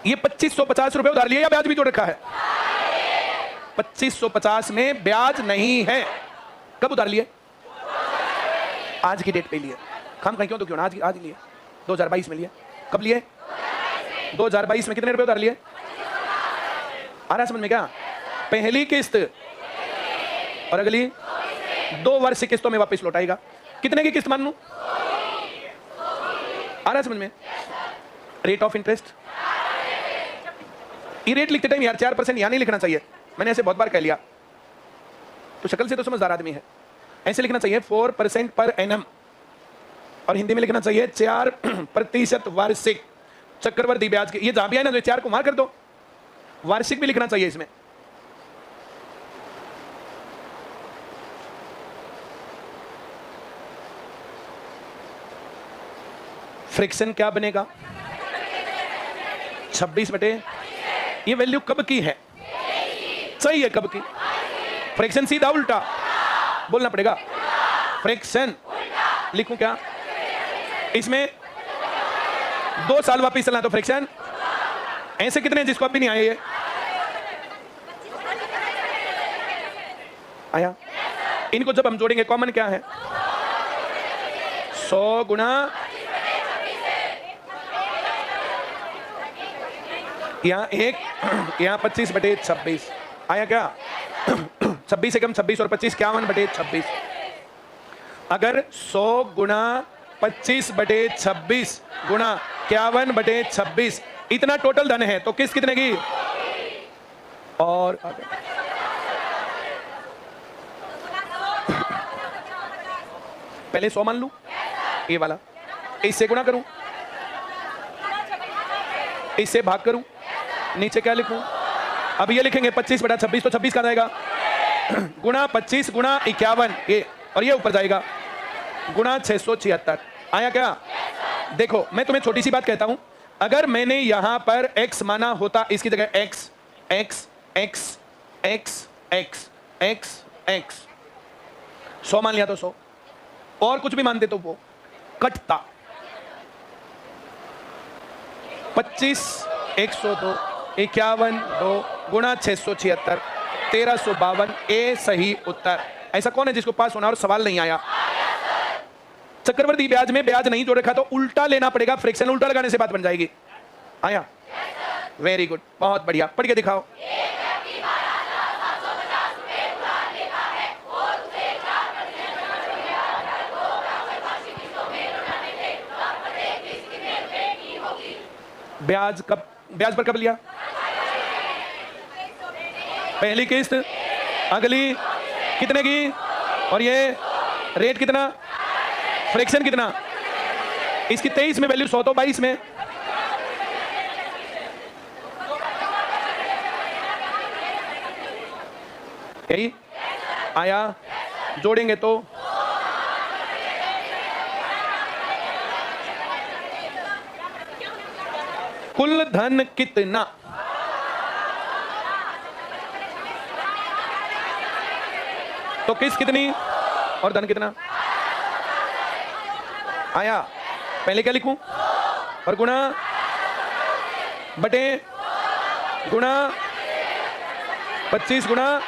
ये 2550 रुपए उधार लिए या ब्याज भी जोड़ रखा है? 2550 में ब्याज नहीं है। कब उधार लिए? आज की डेट पे लिए। हम कहीं क्यों तो क्यों ना, आज लिए, 2022 में लिए। कब लिए? 2022 में। कितने रुपए उधार लिए? आ रहा समझ में क्या? पहली किस्त और अगली 2 वर्ष की किस्तों में वापस लौटाएगा। कितने की किस्त मान लूं? आ रहा समझ में? रेट ऑफ इंटरेस्ट, ये रेट लिखते टाइम यार 4% यहां नहीं लिखना चाहिए। मैंने ऐसे बहुत बार कह लिया, तो शक्ल से तो समझदार आदमी है। ऐसे लिखना चाहिए 4% पर एनम, और हिंदी में लिखना चाहिए 4% वार्षिक चक्रवर्ती ब्याज के। ये जहां भी है ना, जो 4 को मार कर दो, वार्षिक भी लिखना चाहिए इसमें। फ्रिक्शन क्या बनेगा? 26/, ये वैल्यू कब की है? सही है, कब की? फ्रिक्शन सीधा उल्टा बोलना पड़ेगा। फ्रिक्शन लिखूं क्या इसमें? 2 साल वापिस चलना तो फ्रिक्शन। ऐसे कितने जिसको अब भी नहीं आए? ये आया? इनको जब हम जोड़ेंगे कॉमन क्या है? 100 गुना यहाँ 1, यहाँ 25/26 आया क्या? 26 से कम 26 और 25 51/26। अगर 100 गुना 25/26 गुना 51/26 इतना टोटल धन है तो किस कितने की? और पहले 100 मान लूं, ये वाला, इससे गुना करूं, इससे भाग करूं, नीचे क्या लिखूं? अब ये लिखेंगे 25/26 तो 26 का जाएगा गुना 25 गुना 51 ये, और ये ऊपर जाएगा गुना 676। आया क्या? देखो मैं तुम्हें छोटी सी बात कहता हूं, अगर मैंने यहां पर x माना होता, इसकी जगह x x x x x x x 100 मान लिया तो 100, और कुछ भी मानते तो वो कटता। 25 102 51 2 गुना 676 1352 ए सही उत्तर। ऐसा कौन है जिसको पास होना और सवाल नहीं आया? चक्रवर्ती ब्याज में ब्याज नहीं जोड़ रखा तो उल्टा लेना पड़ेगा, फ्रैक्शन उल्टा लगाने से बात बन जाएगी। आया? वेरी गुड, बहुत बढ़िया। पढ़ के दिखाओ। ब्याज कब, ब्याज पर कब लिया? पहली किस्त, अगली कितने की, और ये रेट कितना, फ्रैक्शन कितना? इसकी 23 में वैल्यू 100 तो 22 में। यही आया? जोड़ेंगे तो कुल धन कितना? तो किस कितनी और धन कितना? आया? पहले क्या लिखूं? और गुणा बटे गुणा 25 गुणा,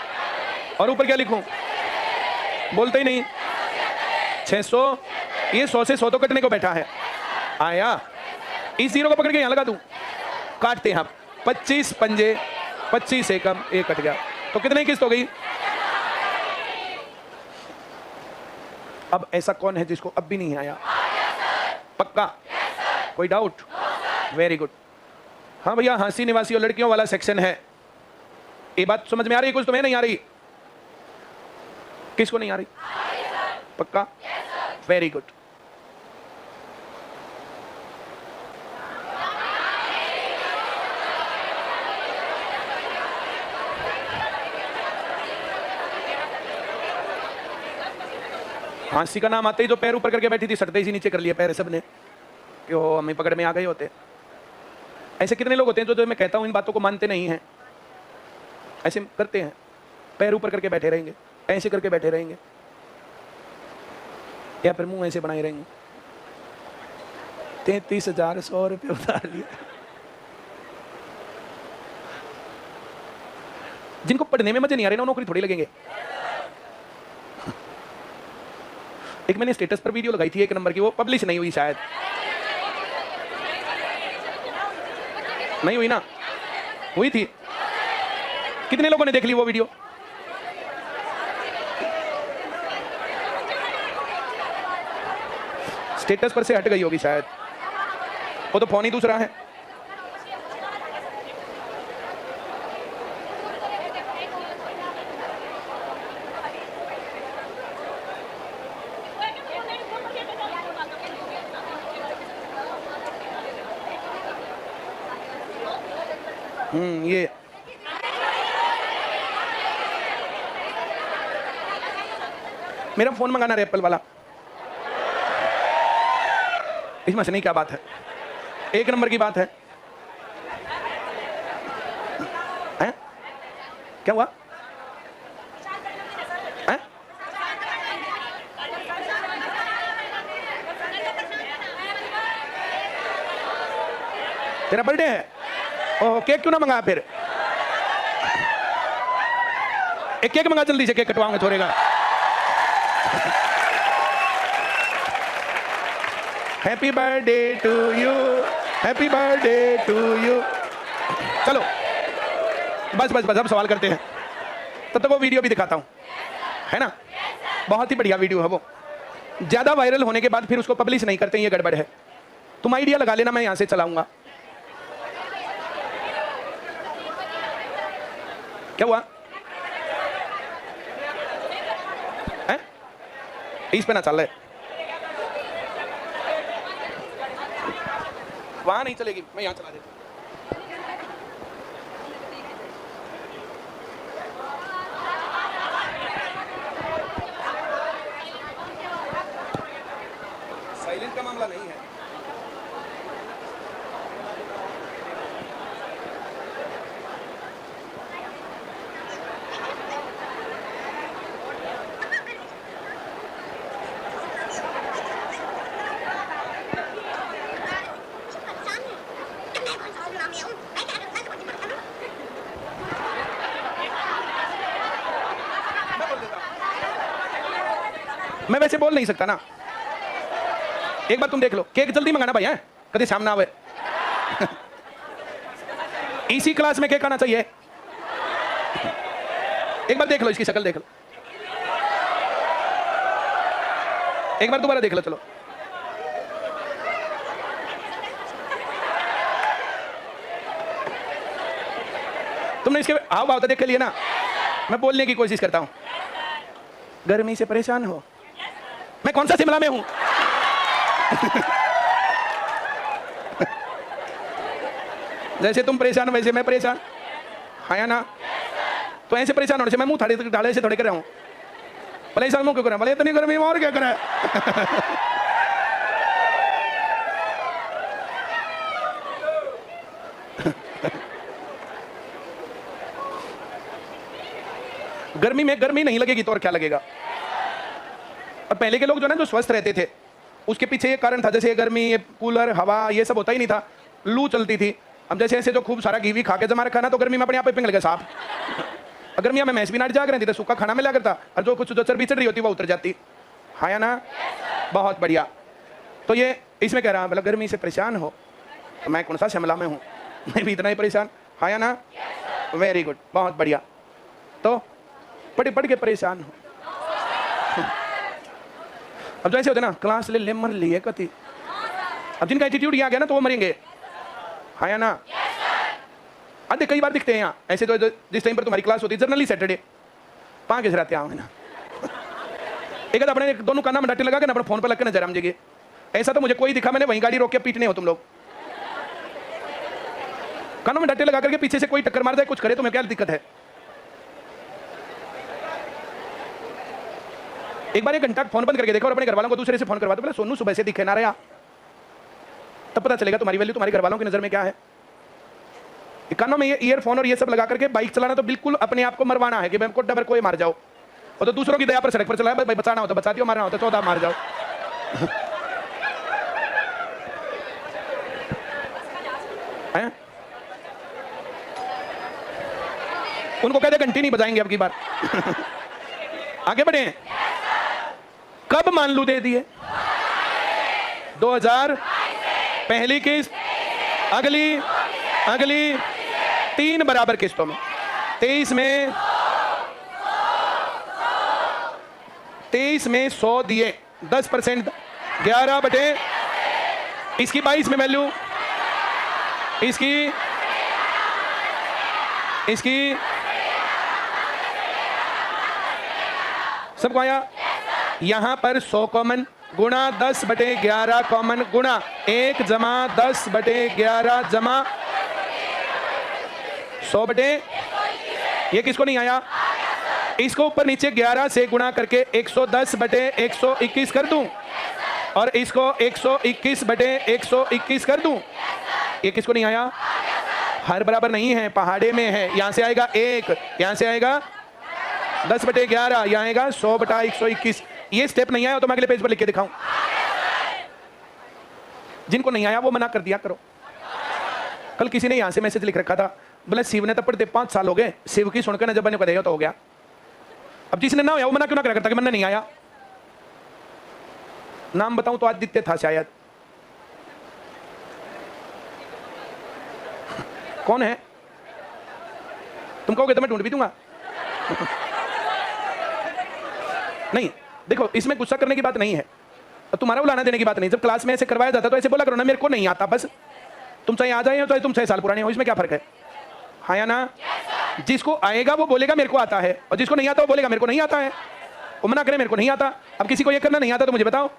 और ऊपर क्या लिखूं? बोलते ही नहीं। 600, ये 100 से 100 तो कटने को बैठा है। आया? इस जीरो को पकड़ के यहां लगा दूं, काटते हैं आप। 25 पंजे 25 से कम, एक कट गया। तो कितने किस्त हो गई? अब ऐसा कौन है जिसको अब भी नहीं आया? पक्का? कोई डाउट? Very good. हाँ भैया, हांसी निवासी और लड़कियों वाला सेक्शन है। ये बात समझ में आ रही है? कुछ तुम्हें नहीं आ रही? किसको नहीं आ रही? पक्का? Very good. हांसी का नाम आते ही जो पैर ऊपर करके बैठी थी, सटते ही नीचे कर लिया पैर सबने कि वो हमें पकड़ में आ गए होते। ऐसे कितने लोग होते हैं जो मैं कहता हूं इन बातों को मानते नहीं हैं, ऐसे करते हैं, पैर ऊपर करके बैठे रहेंगे, ऐसे करके बैठे रहेंगे, या फिर मुंह ऐसे बनाए रहेंगे। 33,100 रुपये उधार लिए। जिनको पढ़ने में मजे नहीं आ रहे ना, नौकरी थोड़ी लगेंगे। एक मैंने स्टेटस पर वीडियो लगाई थी 1 नंबर की, वो पब्लिश नहीं हुई, शायद नहीं हुई ना? हुई थी। कितने लोगों ने देख ली वो वीडियो? स्टेटस पर से हट गई होगी शायद, वो तो फोन ही दूसरा है। ये मेरा फोन मंगाना है एप्पल वाला। इसमें से नहीं, क्या बात है? 1 नंबर की बात है। हैं? क्या हुआ? हैं? तेरा बर्थडे है? ओह, केक क्यों ना मंगाया फिर? एक केक मंगा जल्दी से, केक कटवाऊंगा थोड़ेगा। Happy birthday to you, happy birthday to you. चलो बस बस बस, अब सवाल करते हैं, तब तक वो वीडियो भी दिखाता हूं, है ना? बहुत ही बढ़िया वीडियो है वो। ज्यादा वायरल होने के बाद फिर उसको पब्लिश नहीं करते, ये गड़बड़ है। तुम आइडिया लगा लेना, मैं यहां से चलाऊंगा। क्या हुआ? हैं? इस पे ना चल रहे, वहां नहीं चलेगी, मैं यहां चला देता हूं। साइलेंट का मामला नहीं है। मैं वैसे बोल नहीं सकता ना, एक बार तुम देख लो, केक जल्दी मंगाना भाई, है कभी शाम ना आवे। इसी क्लास में केक आना चाहिए। एक बार देख लो, इसकी शक्ल देख लो, एक बार दोबारा देख लो। चलो तुमने इसके हाव भाव तो देख लिए ना। मैं बोलने की कोशिश करता हूं। गर्मी से परेशान हो? मैं कौन सा शिमला में हूं? जैसे तुम परेशान हो वैसे मैं परेशान, हाँ या ना? तो ऐसे परेशान होने से मैं मुंह ढाले से थोड़े कर रहा हूं। परेशान मुंह क्यों कर रहा हूं? भले इतनी गर्मी में और क्या करें। गर्मी में गर्मी नहीं लगेगी तो और क्या लगेगा। अब पहले के लोग जो ना जो स्वस्थ रहते थे, उसके पीछे ये कारण था, जैसे ये गर्मी, ये कूलर, हवा, ये सब होता ही नहीं था, लू चलती थी। अब जैसे ऐसे जो खूब सारा घी भी खा के जमा रखा ना, तो गर्मी में अपने आप पिंग लगे साहब। गर्मियां में मैस भी नाट जाग रही थी तो सूखा खाना मिला करता, और जो कुछ जो चर्बी चढ़ रही होती वो उतर जाती, हाँ या ना? बहुत बढ़िया। तो ये इसमें कह रहा मतलब गर्मी से परेशान हो तो मैं कौन सा शिमला में हूँ, मैं भी इतना ही परेशान, हाँ या ना? वेरी गुड, बहुत बढ़िया। तो पढ़ के परेशान हो। अब जैसे होते ना, क्लास ले मर लिए कति। अब जिनका एटीट्यूड आ गया ना तो वो मरेंगे, हाँ या ना? आधे कई बार दिखते हैं यहाँ ऐसे, तो जिस टाइम पर तुम्हारी क्लास होती है जनरली सैटरडे, पाँच के रहते हैं ना। एक अपने दोनों काना में डंडे लगा के ना अपने फोन पर लग के नजर आम जगह। ऐसा तो मुझे कोई दिखा, मैंने वहीं गाड़ी रोक के पीटने हो तुम लोग। कानों में डंडे लगा करके पीछे से कोई टक्कर मार जाए, कुछ करे, तुम्हें क्या दिक्कत है? एक बार एक घंटा फोन बंद करके देखो और अपने घर वालों को दूसरे से फोन करवा दो, बोले सोनू सुबह से दिखे ना रहा, तब पता चलेगा तुम्हारी वैल्यू तुम्हारे घर वालों की नजर में क्या है। कानों में ये ईयरफोन और ये सब लगा करके बाइक चलाना तो बिल्कुल अपने आप को मरवाना है कि मैं को डबर कोई मार जाओ। और तो दूसरों की दया पर सड़क पर चला, भाई बचाना हो तो बचा दियो, मारना हो तो 14 मार जाओ। हैं? उनको कहते घंटी नहीं बजाएंगे अब की बार। आगे बढ़े। कब मान लू दे दिए? 2000 पहली किस्त, अगली 3 बराबर किस्तों में। 23 में 100 दिए, 10%, 11 बटे इसकी 22 में वैल्यू, इसकी सबको आया? यहां पर 100 कॉमन गुणा 10 बटे 11 कॉमन गुणा 1 जमा 10 बटे 11 जमा 100 बटे, ये किसको नहीं आया? इसको ऊपर नीचे 11 से गुणा करके 110 बटे 121 कर दूं, और इसको 121 बटे 121 कर दूं। ये किसको नहीं आया? हर बराबर नहीं है, पहाड़े में है। यहां से आएगा 1, यहां से आएगा 10 बटे 11, यहां आएगा 100 बटा 121। ये स्टेप नहीं आया तो मैं अगले पेज पर लिख के दिखाऊं। जिनको नहीं आया वो मना कर दिया करो। कल किसी ने यहां से मैसेज लिख रखा था, बोले शिव ने तो पढ़ते 5 साल हो गए, शिव की सुनकर न जब बने को तो हो गया। अब जिसने ना होया वो मना क्यों ना कर करता कि मन नहीं आया? नाम बताऊं तो आदित्य था शायद। कौन है? तुम कहोगे तो मैं ढूंढ भी दूंगा। नहीं देखो, इसमें गुस्सा करने की बात नहीं है, तुम्हारा बुलाना देने की बात नहीं। जब क्लास में ऐसे करवाया जाता तो ऐसे बोला करो ना, मेरे को नहीं आता, बस तुम चाहे आ जाए चाहे तुम 6 साल पुराने हो, इसमें क्या फर्क है? हाँ या ना? जिसको आएगा वो बोलेगा मेरे को आता है, और जिसको नहीं आता वो बोलेगा मेरे को नहीं आता है। वो मना करे मेरे को नहीं आता। अब किसी को ये करना नहीं आता तो मुझे बताओ,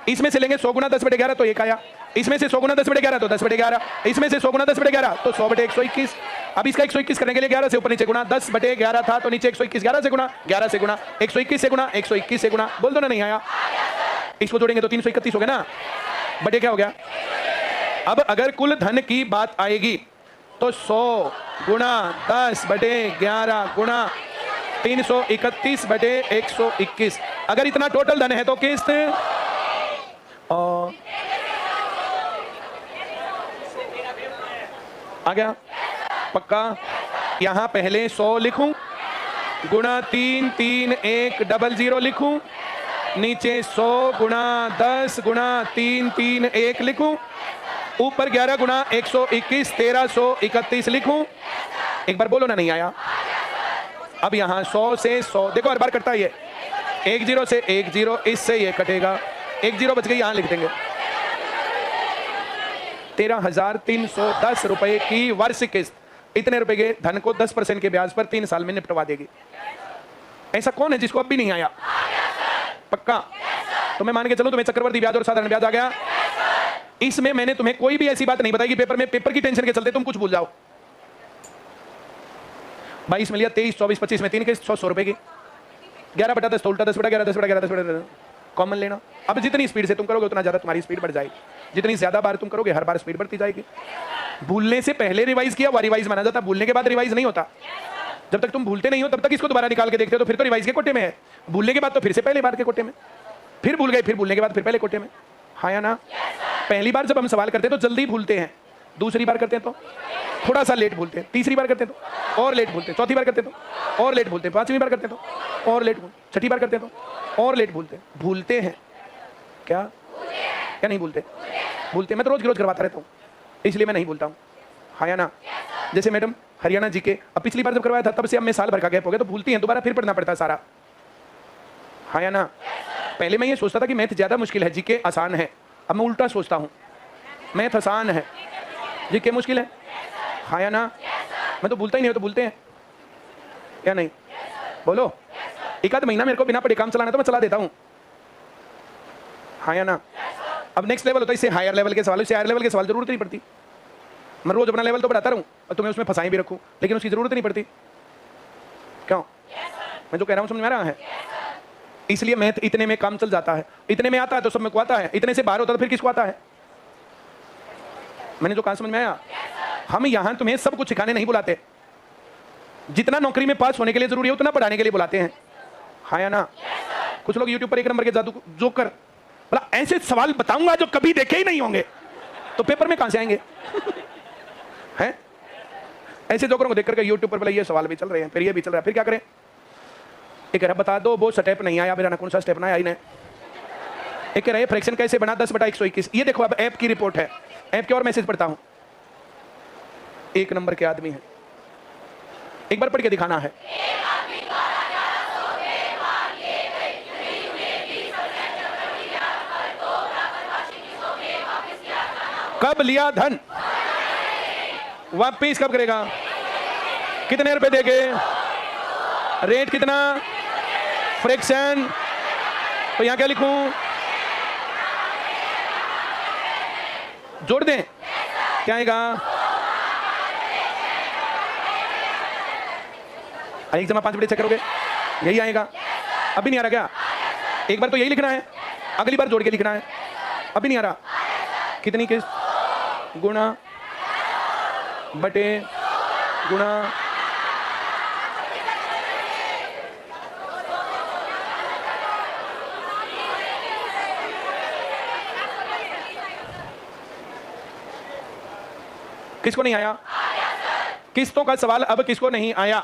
इसमें से लेंगे 100 गुना 10 बटे 11 तो 1 आया, इसमें से 100 गुना 10 बटे 11 तो 10 बटे 11, इसमें से 100 गुना 10 बटे 11 तो 100 बटे 121। अब इसका 121 करने के लिए 11 से ऊपर नीचे गुणा, 10 बटे 11 था तो नीचे 121, 11 से गुणा, 11 से गुणा, 121 से गुणा, 121 से गुणा। बोल दो ना नहीं आया। इसको जोड़ेंगे तो 331 हो गया ना, बटे क्या हो गया? अब अगर कुल धन की बात आएगी तो 100 गुणा 10 बटे 11 गुणा 331 बटे 121। अगर इतना टोटल धन है तो किस्त और आ गया पक्का। यहां पहले 100 लिखूं, गुणा 3 3 1 0 0 लिखूं, नीचे 100 गुणा 10 गुणा 3 3 1 लिखूं, ऊपर 11 गुणा 121 1331 लिखूं। एक बार बोलो ना, नहीं आया। अब यहां 100 से 100 देखो हर बार कटता है ये, 1 0 से 1 0, इससे ये कटेगा, 1 0 बच गई, यहां लिख देंगे। 13,310 रुपए की वार्षिक किस्त इतने रुपए के धन को 10% के ब्याज पर 3 साल में निपटवा देगी। ऐसा कौन है जिसको अब भी नहीं आया? पक्का? तो मैं मान के चलूं तुम्हें चक्रवर्ती ब्याज और साधारण ब्याज आ गया। इसमें मैंने तुम्हें कोई भी ऐसी बात नहीं बताई कि पेपर में पेपर की टेंशन के चलते तुम कुछ भूल जाओ। 22 में लिया, 23 24 25 में 3 के 100 रुपए की, 11/10 तो उल्टा 10/11 10/11 10/11 कॉमन लेना। अब जितनी स्पीड से तुम करोगे उतना ज्यादा तुम्हारी स्पीड बढ़ जाएगी, जितनी ज्यादा बार तुम करोगे हर बार स्पीड बढ़ती जाएगी। भूलने से पहले रिवाइज किया वो रिवाइज माना जाता, भूलने के बाद रिवाइज नहीं होता। जब तक तुम भूलते नहीं हो तब तक इसको दोबारा निकाल के देखते हो तो फिर तो रिवाइज के कोटे में है, भूलने के बाद तो फिर से पहले बार के कोटे में, फिर भूल गए, फिर भूलने के बाद फिर पहले कोटे में। हाँ या ना? पहली बार जब हम सवाल करते हैं तो जल्दी भूलते हैं, दूसरी बार करते हैं तो थोड़ा सा लेट भूलते हैं, तीसरी बार करते हैं तो और लेट भूलते हैं, चौथी बार करते हैं तो और लेट भूलते हैं, पांचवी बार करते हैं तो और लेट भूलते, छठी बार करते हैं तो और लेट भूलते हैं। भूलते हैं क्या नहीं भूलते? भूलते। मैं तो रोज करवाता रहता हूँ, इसलिए मैं नहीं भूलता हूँ। हाँ या ना? जैसे मैडम हरियाणा जी के, अब पिछली बार जब करवाया था तब से अब मैं साल भर का गैप हो गया तो भूलती हैं, दोबारा फिर पढ़ना पड़ता है सारा। हाँ या ना? पहले मैं ये सोचता था कि मैथ ज्यादा मुश्किल है, जीके आसान है, अब मैं उल्टा सोचता हूँ, मैथ आसान है, जीके मुश्किल है। हाँ या ना? मैं तो भूलता ही नहीं, तो भूलते हैं क्या नहीं? बोलो। एक आध महीना मेरे को बिना पढ़े काम चलाना तो मैं चला देता हूँ। हाँ या ना? अब नेक्स्ट लेवल होता है, इससे हायर लेवल के सवाल, इससे हायर लेवल के सवाल जरूरत नहीं पड़ती। मैं रोज अपना लेवल तो बढ़ाता रहूं और तुम्हें उसमें फंसाई भी रखूं, लेकिन उसकी जरूरत नहीं पड़ती। क्यों? मैं जो कह रहा हूं समझ में आ रहा है? इसलिए मैथ इतने में काम चल जाता है, इतने में आता है तो सब में को आता है, इतने से बाहर होता तो फिर किसको आता है? मैंने जो कहा समझ में आया? हम यहां तुम्हें सब कुछ सिखाने नहीं बुलाते, जितना नौकरी में पास होने के लिए जरूरी है उतना पढ़ाने के लिए बुलाते हैं। हाँ या ना? कुछ लोग यूट्यूब पर 1 नंबर के जादू जोकर बोला ऐसे सवाल बताऊंगा जो कभी देखे ही नहीं होंगे, तो पेपर में कहां से आएंगे? हैं? ऐसे जोकरों को देख करके यूट्यूब पर बोला ये सवाल भी चल रहे हैं, फिर ये भी चल रहा है, फिर क्या करें? एक कह रहा बता दो वो स्टेप नहीं आया, मेरा ना कौन सा स्टेप ना आया इन्हें। एक कह रहा है फ्रैक्शन कैसे बना 10/121। ये देखो अब ऐप की रिपोर्ट है, ऐप के और मैसेज पढ़ता हूं। 1 नंबर के आदमी है, एक बार पढ़ के दिखाना है। कब लिया धन, वापिस कब करेगा, कितने रुपए देगे, रेट कितना, फ्रैक्शन, तो यहां क्या लिखूं? जोड़ दें, क्या आएगा? एक जमा 5 बड़े चेक करोगे, यही आएगा। अभी नहीं आ रहा क्या? एक बार तो यही लिखना है, अगली बार जोड़ के लिखना है। अभी नहीं आ रहा? कितनी किस्त गुणा बटे गुणा किसको नहीं आया? किस्तों का सवाल अब किसको नहीं आया?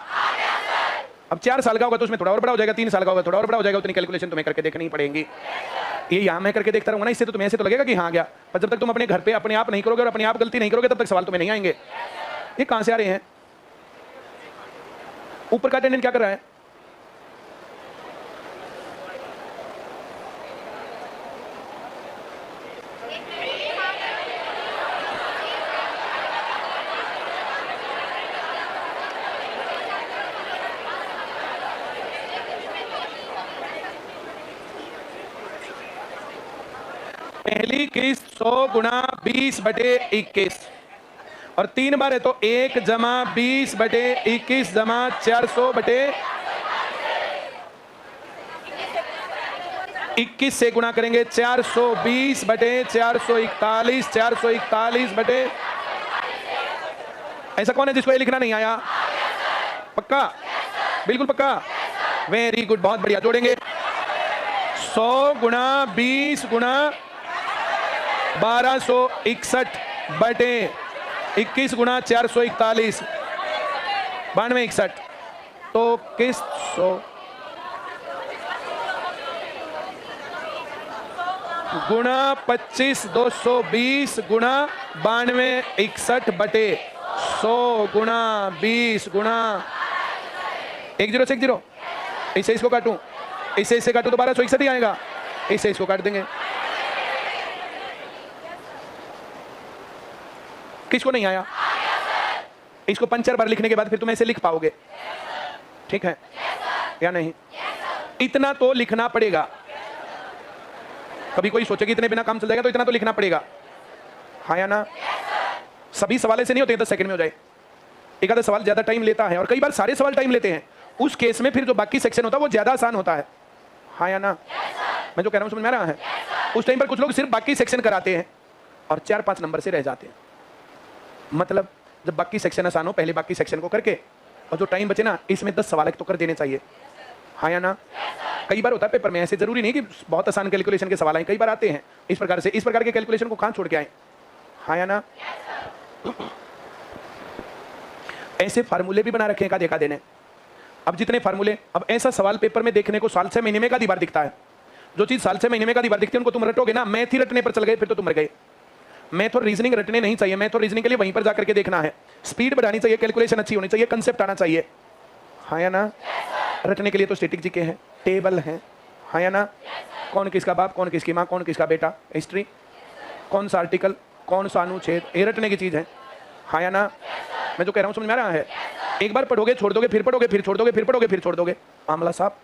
अब 4 साल का होगा तो उसमें थोड़ा और बड़ा हो जाएगा, 3 साल का होगा थोड़ा और बड़ा हो जाएगा, उतनी कैलकुलेशन तुम्हें करके देखनी पड़ेगी। ये यहाँ मैं करके देखता रहूंगा ना, इससे तो तुम्हें ऐसे तो लगेगा कि हाँ गया, पर जब तक तुम अपने घर पे अपने आप नहीं करोगे और अपने आप गलती नहीं करोगे तब तक सवाल तुम्हें नहीं आएंगे। ये कहां से आ रहे हैं? ऊपर का अटेंडेंट क्या कर रहा है? पहली किस्त 100 गुणा 20/21 और 3 बार है तो 1 जमा 20/21 जमा 400/21 से गुणा करेंगे 420/441 441 ऐसा कौन है जिसको ये लिखना नहीं आया? पक्का? बिल्कुल पक्का? वेरी गुड, बहुत बढ़िया। जोड़ेंगे 100 गुणा 20 गुणा 1261/21 गुणा 441 9261 तो किस्त 100 गुणा 25 220 गुणा 92 61 बटे 100 गुणा 20 गुणा 10 से 10 इसे इसको काटूं, इसे काटूं तो 1261 ही आएगा, इसे इसको काट देंगे। किसको नहीं आया? इसको 5 बार लिखने के बाद फिर तुम ऐसे लिख पाओगे, ठीक है या नहीं? इतना तो लिखना पड़ेगा। कभी कोई सोचे कि इतने बिना काम चल जाएगा, तो इतना तो लिखना पड़ेगा, हाँ या ना? सभी सवाल ऐसे नहीं होते 10 सेकंड में हो जाए, एक आधा सवाल ज्यादा टाइम लेता है और कई बार सारे सवाल टाइम लेते हैं। उस केस में फिर जो बाकी सेक्शन होता है वो ज्यादा आसान होता है, हाँ या ना? मैं जो कह रहा हूं समझ में आ रहा है? उस टाइम पर कुछ लोग सिर्फ बाकी सेक्शन कराते हैं और 4-5 नंबर से रह जाते हैं। मतलब जब बाकी सेक्शन आसान हो, पहले बाकी सेक्शन को करके और जो टाइम बचे ना, इसमें 10 सवाल तो कर देने चाहिए, हाँ या ना? कई बार होता है पेपर में ऐसे, जरूरी नहीं कि बहुत आसान कैलकुलेशन के सवाल आए, कई बार आते हैं इस प्रकार से, इस प्रकार के कैलकुलेशन को कहां छोड़ के आए, हाँ या ना? ऐसे फार्मूले भी बना रखे हैं का देखा देने। अब जितने फार्मूले, अब ऐसा सवाल पेपर में देखने को साल 6 महीने में का बार दिखता है। जो चीज साल 6 महीने में का बार दिखती है उनको तुम रटोगे ना, मैथ ही रटने पर चल गए फिर तो तुम मर गए। मैथ और रीजनिंग रटने नहीं चाहिए, मैथ और रीजनिंग के लिए वहीं पर जाकर के देखना है, स्पीड बढ़ानी चाहिए, कैलकुलेशन अच्छी होनी चाहिए, कंसेप्ट आना चाहिए, हाँ या ना? रटने के लिए तो स्टैटिक जीके हैं, टेबल हैं, हाँ या ना? कौन किसका बाप, कौन किसकी माँ, कौन किसका बेटा, हिस्ट्री, कौन सा आर्टिकल, कौन सा अनुच्छेद, ये रटने की चीज है, हाँ या ना? मैं जो कह रहा हूँ समझ में आ रहा है? एक बार पढ़ोगे छोड़ दोगे, फिर पढ़ोगे फिर छोड़ दोगे, फिर पढ़ोगे फिर छोड़ दोगे, मामला साहब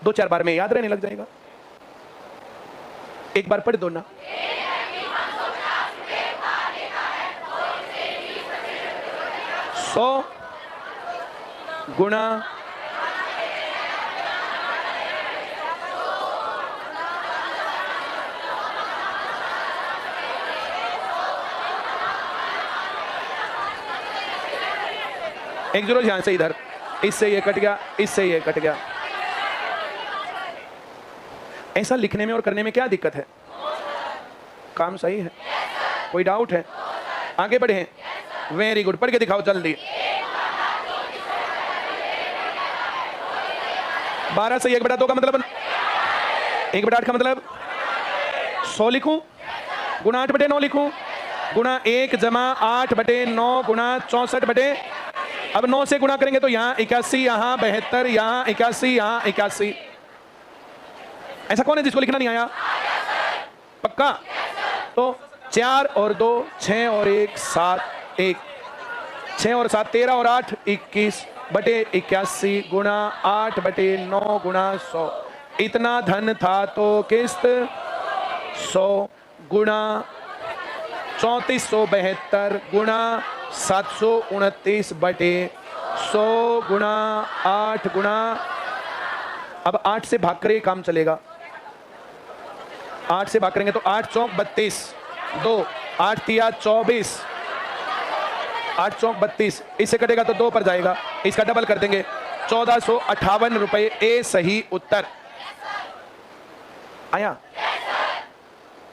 2-4 बार में याद रहने लग जाएगा। एक बार पढ़ दो ना। सौ गुणा एक 0 ध्यान से, इधर इससे ये कट गया, इससे ये कट गया। ऐसा लिखने में और करने में क्या दिक्कत है? काम सही है, कोई डाउट है? आगे बढ़े, वेरी गुड, पढ़ के दिखाओ जल्दी। 12 से 1/2 का मतलब 1/8 का मतलब 100 लिखूं, गुणा 8/9 लिखूं, गुणा 1 जमा 8/9 गुणा 64 बटे, अब 9 से गुणा करेंगे तो यहाँ 81, यहाँ 72, यहाँ 81, यहाँ 81। ऐसा कौन है जिसको लिखना नहीं आया? पक्का? तो 4 और 2 6 और 1 7, 1 6 और 7 13 और 8 21 बटे 81 गुणा 8/9 गुणा 100। इतना धन था तो किस्त 100 गुणा 3472 गुणा 729 बटे 100 गुणा 8 गुणा, अब 8 से भाग करे काम चलेगा, 8 से भाग करेंगे तो 8 चौक 32, 2 8 तिया 24, 8 चौक 32, इससे कटेगा तो 2 पर जाएगा, इसका डबल कर देंगे 1458 रुपए। ए सही उत्तर आया।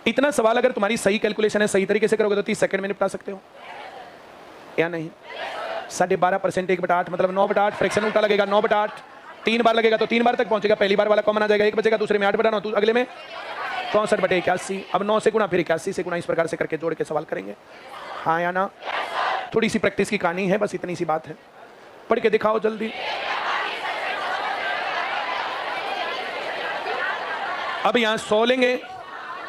इतना सवाल अगर तुम्हारी सही कैलकुलेशन है, सही तरीके से करोगे तो 30 सेकंड में निपटा सकते हो या नहीं? 12.5% 1/8 मतलब 9/8, फ्रैक्शन उल्टा लगेगा 9/8, 3 बार लगेगा तो 3 बार तक पहुंचेगा, पहली बार वाला कॉमन आ जाएगा, 1 बचेगा, दूसरे में 8/9, तो अगले में 64/81। अब 9 से गुणा फिर 81 से गुणा, इस प्रकार से करके जोड़ के सवाल करेंगे, हाँ या ना? थोड़ी सी प्रैक्टिस की कहानी है, बस इतनी सी बात है, पढ़ के दिखाओ जल्दी। अब यहाँ 100 लेंगे,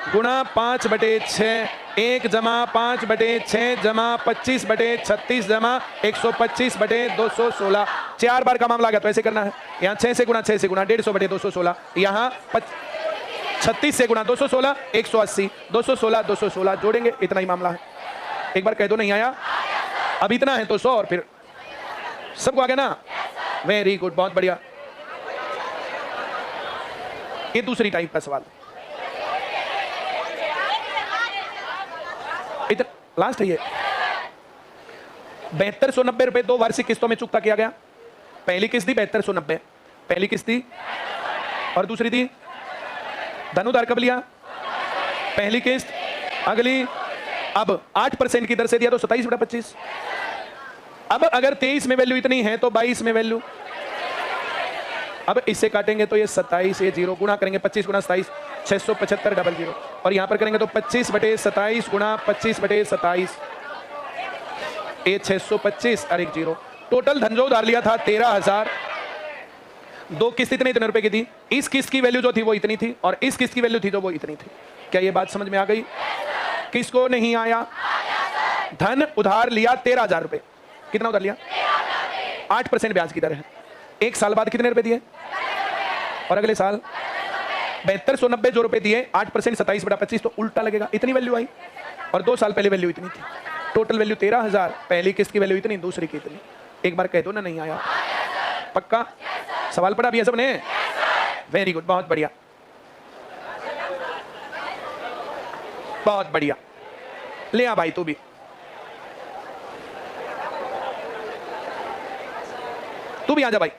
गुणा 5/6, 1 जमा 5/6 जमा 25/36 जमा 125/216, 4 बार का मामला आ गया तो ऐसे करना है। यहाँ 6 से गुणा 150/216, यहाँ 36 से गुणा 216 180, 216 जोड़ेंगे, इतना ही मामला है। एक बार कह दो नहीं आया, अब इतना है तो 100 और फिर सबको आ गया ना? वेरी गुड, बहुत बढ़िया। ये दूसरी टाइप का सवाल, इधर लास्ट है ये। 7290 रुपए 2 वार्षिक किस्तों में चुकता किया गया। पहली किस्त थी 7290, पहली किस्त थी, और दूसरी थी धनुधार कब लिया? पहली किस्त, अगली, अब 8% की दर से दिया तो 27/25। अब अगर 23 में वैल्यू इतनी है तो 22 में वैल्यू, अब इससे काटेंगे तो ये 27, ये 0 गुणा करेंगे 25 गुणा 27, 675 00 और यहाँ पर करेंगे तो 25/27 गुणा 25/27 ये 625 और 1 0। टोटल धन जो उधार लिया था 13,000। दो किस्त इतने रुपए की थी। इस किस्त की वैल्यू जो थी वो इतनी थी और इस किस्त की वैल्यू थी जो वो इतनी थी। क्या ये बात समझ में आ गई? किसको नहीं आया? धन उधार लिया 13,000 रुपए। कितना उधार लिया? 8% ब्याज की दर है। एक साल बाद कितने रुपए दिए? और अगले साल 7290 जो रुपए दिए 8% 27/25 तो उल्टा लगेगा। इतनी वैल्यू आई और 2 साल पहले वैल्यू इतनी थी। Total value 13,000। पहली किस्त की वैल्यू इतनी, दूसरी की इतनी। एक बार कह दो ना नहीं आया। पक्का? सवाल पढ़ा भी है सबने? वेरी गुड, बहुत बढ़िया, बहुत बढ़िया। ले आ भाई तू भी, तू भी आ जा भाई।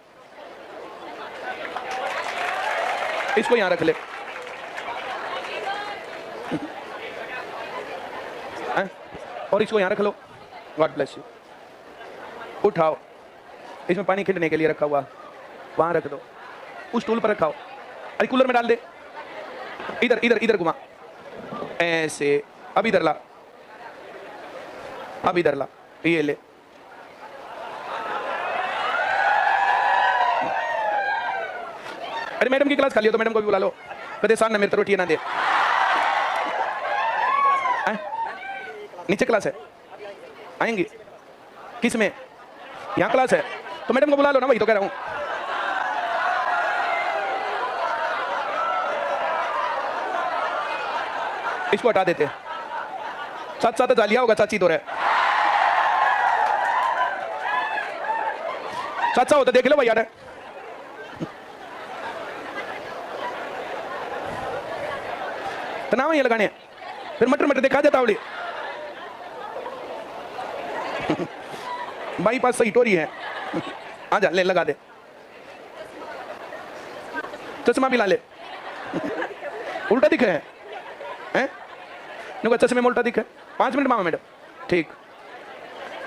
इसको यहां रख ले। और इसको यहां रख लो। God bless you. उठाओ, इसमें पानी खिंडने के लिए रखा हुआ, वहां रख दो। उस टूल पर रखाओ। अरे कूलर में डाल दे। इधर इधर इधर घुमा ऐसे। अब इधर ला, अब इधर ला। ये ले। अरे मैडम की क्लास खाली हो तो मैडम को भी बुला लो। कदे सामने मेरे तो रोटी ना दे। नीचे क्लास है, आएंगी? किस में? यहाँ क्लास है तो मैडम को बुला लो ना, वही तो कह रहा हूँ। इसको हटा देते। साथ साथ जालिया होगा, चाची तो रहे। चाचा होता देख लो भाई यार। तनाव ये लगाने फिर मटर मटर देखा जाता आवड़ी। भाई पास सही टोरी है। आ जा, ले लगा दे। चश्मा भी ला ले। उल्टा दिखे हैं? चश्मे में उल्टा दिखे। 5 मिनट मामा मैडम। ठीक,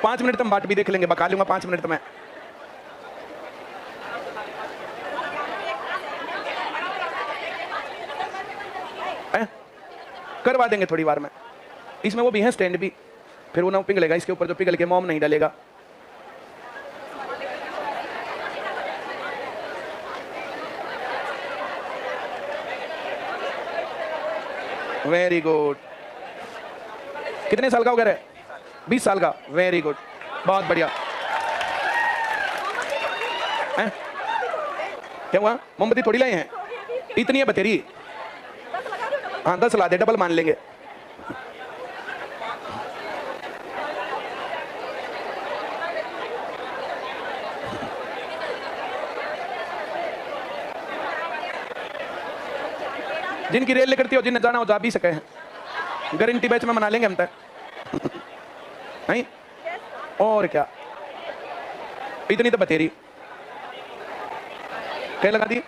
5 मिनट तुम बाट भी देख लेंगे, बका लूंगा 5 मिनट तो मैं। करवा देंगे थोड़ी बार में। इसमें वो भी है स्टैंड भी, फिर वो ना पिघलेगा इसके ऊपर, जो पिघल के मोम नहीं डालेगा। Very good. कितने साल का हो गया? 20 साल का। वेरी गुड, बहुत बढ़िया। क्या हुआ? मोमबत्ती थोड़ी लाए हैं, इतनी है बतेरी। हाँ 10 ला दे, डबल मान लेंगे। जिनकी रेल करती हो, जिन्हें जाना हो जा भी सके हैं। गारंटी बैच में मना लेंगे हम तक। नहीं और क्या, इतनी तो बतेरी। क्या लगा दी?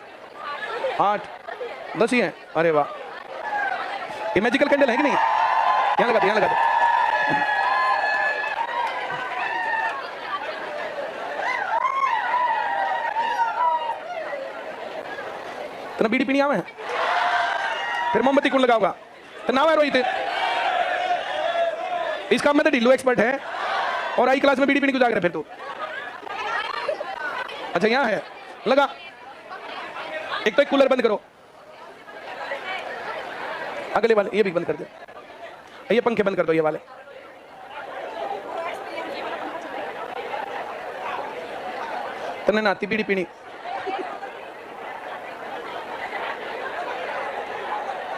8 10 ही है। अरे वाह, ये मैजिकल कैंडल है कि नहीं? यहाँ लगा दे, यहाँ लगा दे। तो बीड़ी पीनी आवे है, फिर मोमबत्ती कौन लगाओगा? तो ना रोहित, इस काम में तो ढिल्लू एक्सपर्ट है और आई क्लास में बीड़ी पीनी को जाग रहा फिर तू। अच्छा यहाँ है, लगा। एक तो एक कूलर बंद करो, अगले वाले ये भी बंद कर दो। ये पंखे बंद कर दो, ये वाले। तने ना आती बीड़ी पीनी?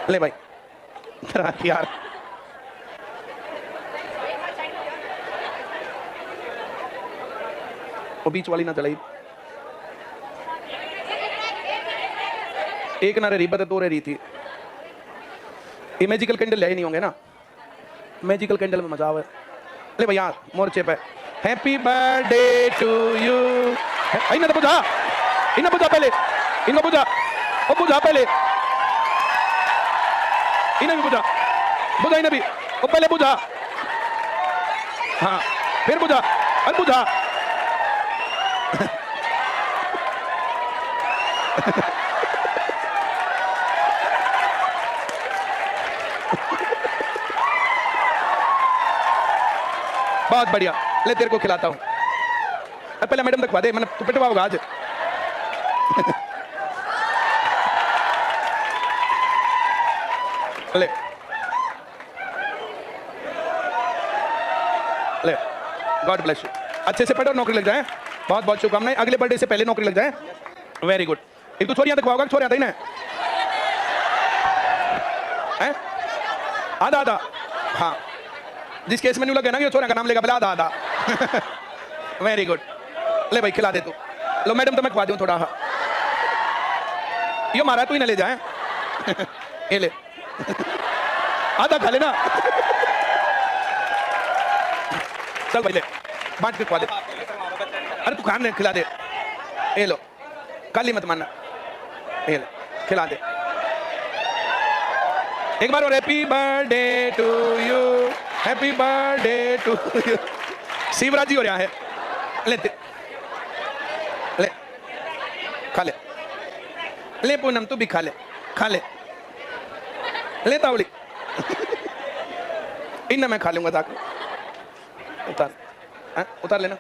ले भाई यार, वो बीच वाली ना चलाई। एक ना रही बता, 2 रही थी। ये मैजिकल कैंडल ले ही नहीं होंगे ना, मैजिकल कैंडल में मजा आवे। ले भैया मोर्चे पे हैप्पी बर्थडे टू यू। इन्हें तो बुझा, इन्हें बुझा पहले, इन्हें बुझा, वो बुझा पहले, इन्हें भी बुझा, बुझा इन्हें भी, वो पहले बुझा, हाँ फिर बुझा, अब बुझा। बहुत बढ़िया, ले तेरे को खिलाता हूँ। पहले मैडम तक खवा दे, मैंने तू पिटवा होगा आज। ले ले, गॉड ब्लेस यू। अच्छे से पढ़ो, नौकरी लग जाए। बहुत बहुत शुभकामनाएं, अगले बर्थडे से पहले नौकरी लग जाए। Very good. एक तो छोरियां तक खवाओगा, छोरियां था ही ना, आधा आधा। हाँ, जिस केस में नहीं लगे ना कि छोरियां का नाम लेगा, पहले आधा आधा। Very good. ले भाई खिला दे तू। लो मैडम तो मैं खवा दूं थोड़ा। हाँ, ये मारा तू ही ना ले जाए। ये ले, आधा खा लेना। चल भाई ले, बांट के खवा दे। अरे तू खाने खिला दे। ये लो, काली मत मानना। ये ले, खिला दे एक बार और। Happy birthday to you, happy birthday to you. Shivraj ji हो रहा है। ले ले, खा ले। ले पूनम तू भी खा ले, खा ले। ले तावड़ी। इन मैं खा लूंगा जाकर। उतार, उतार लेना।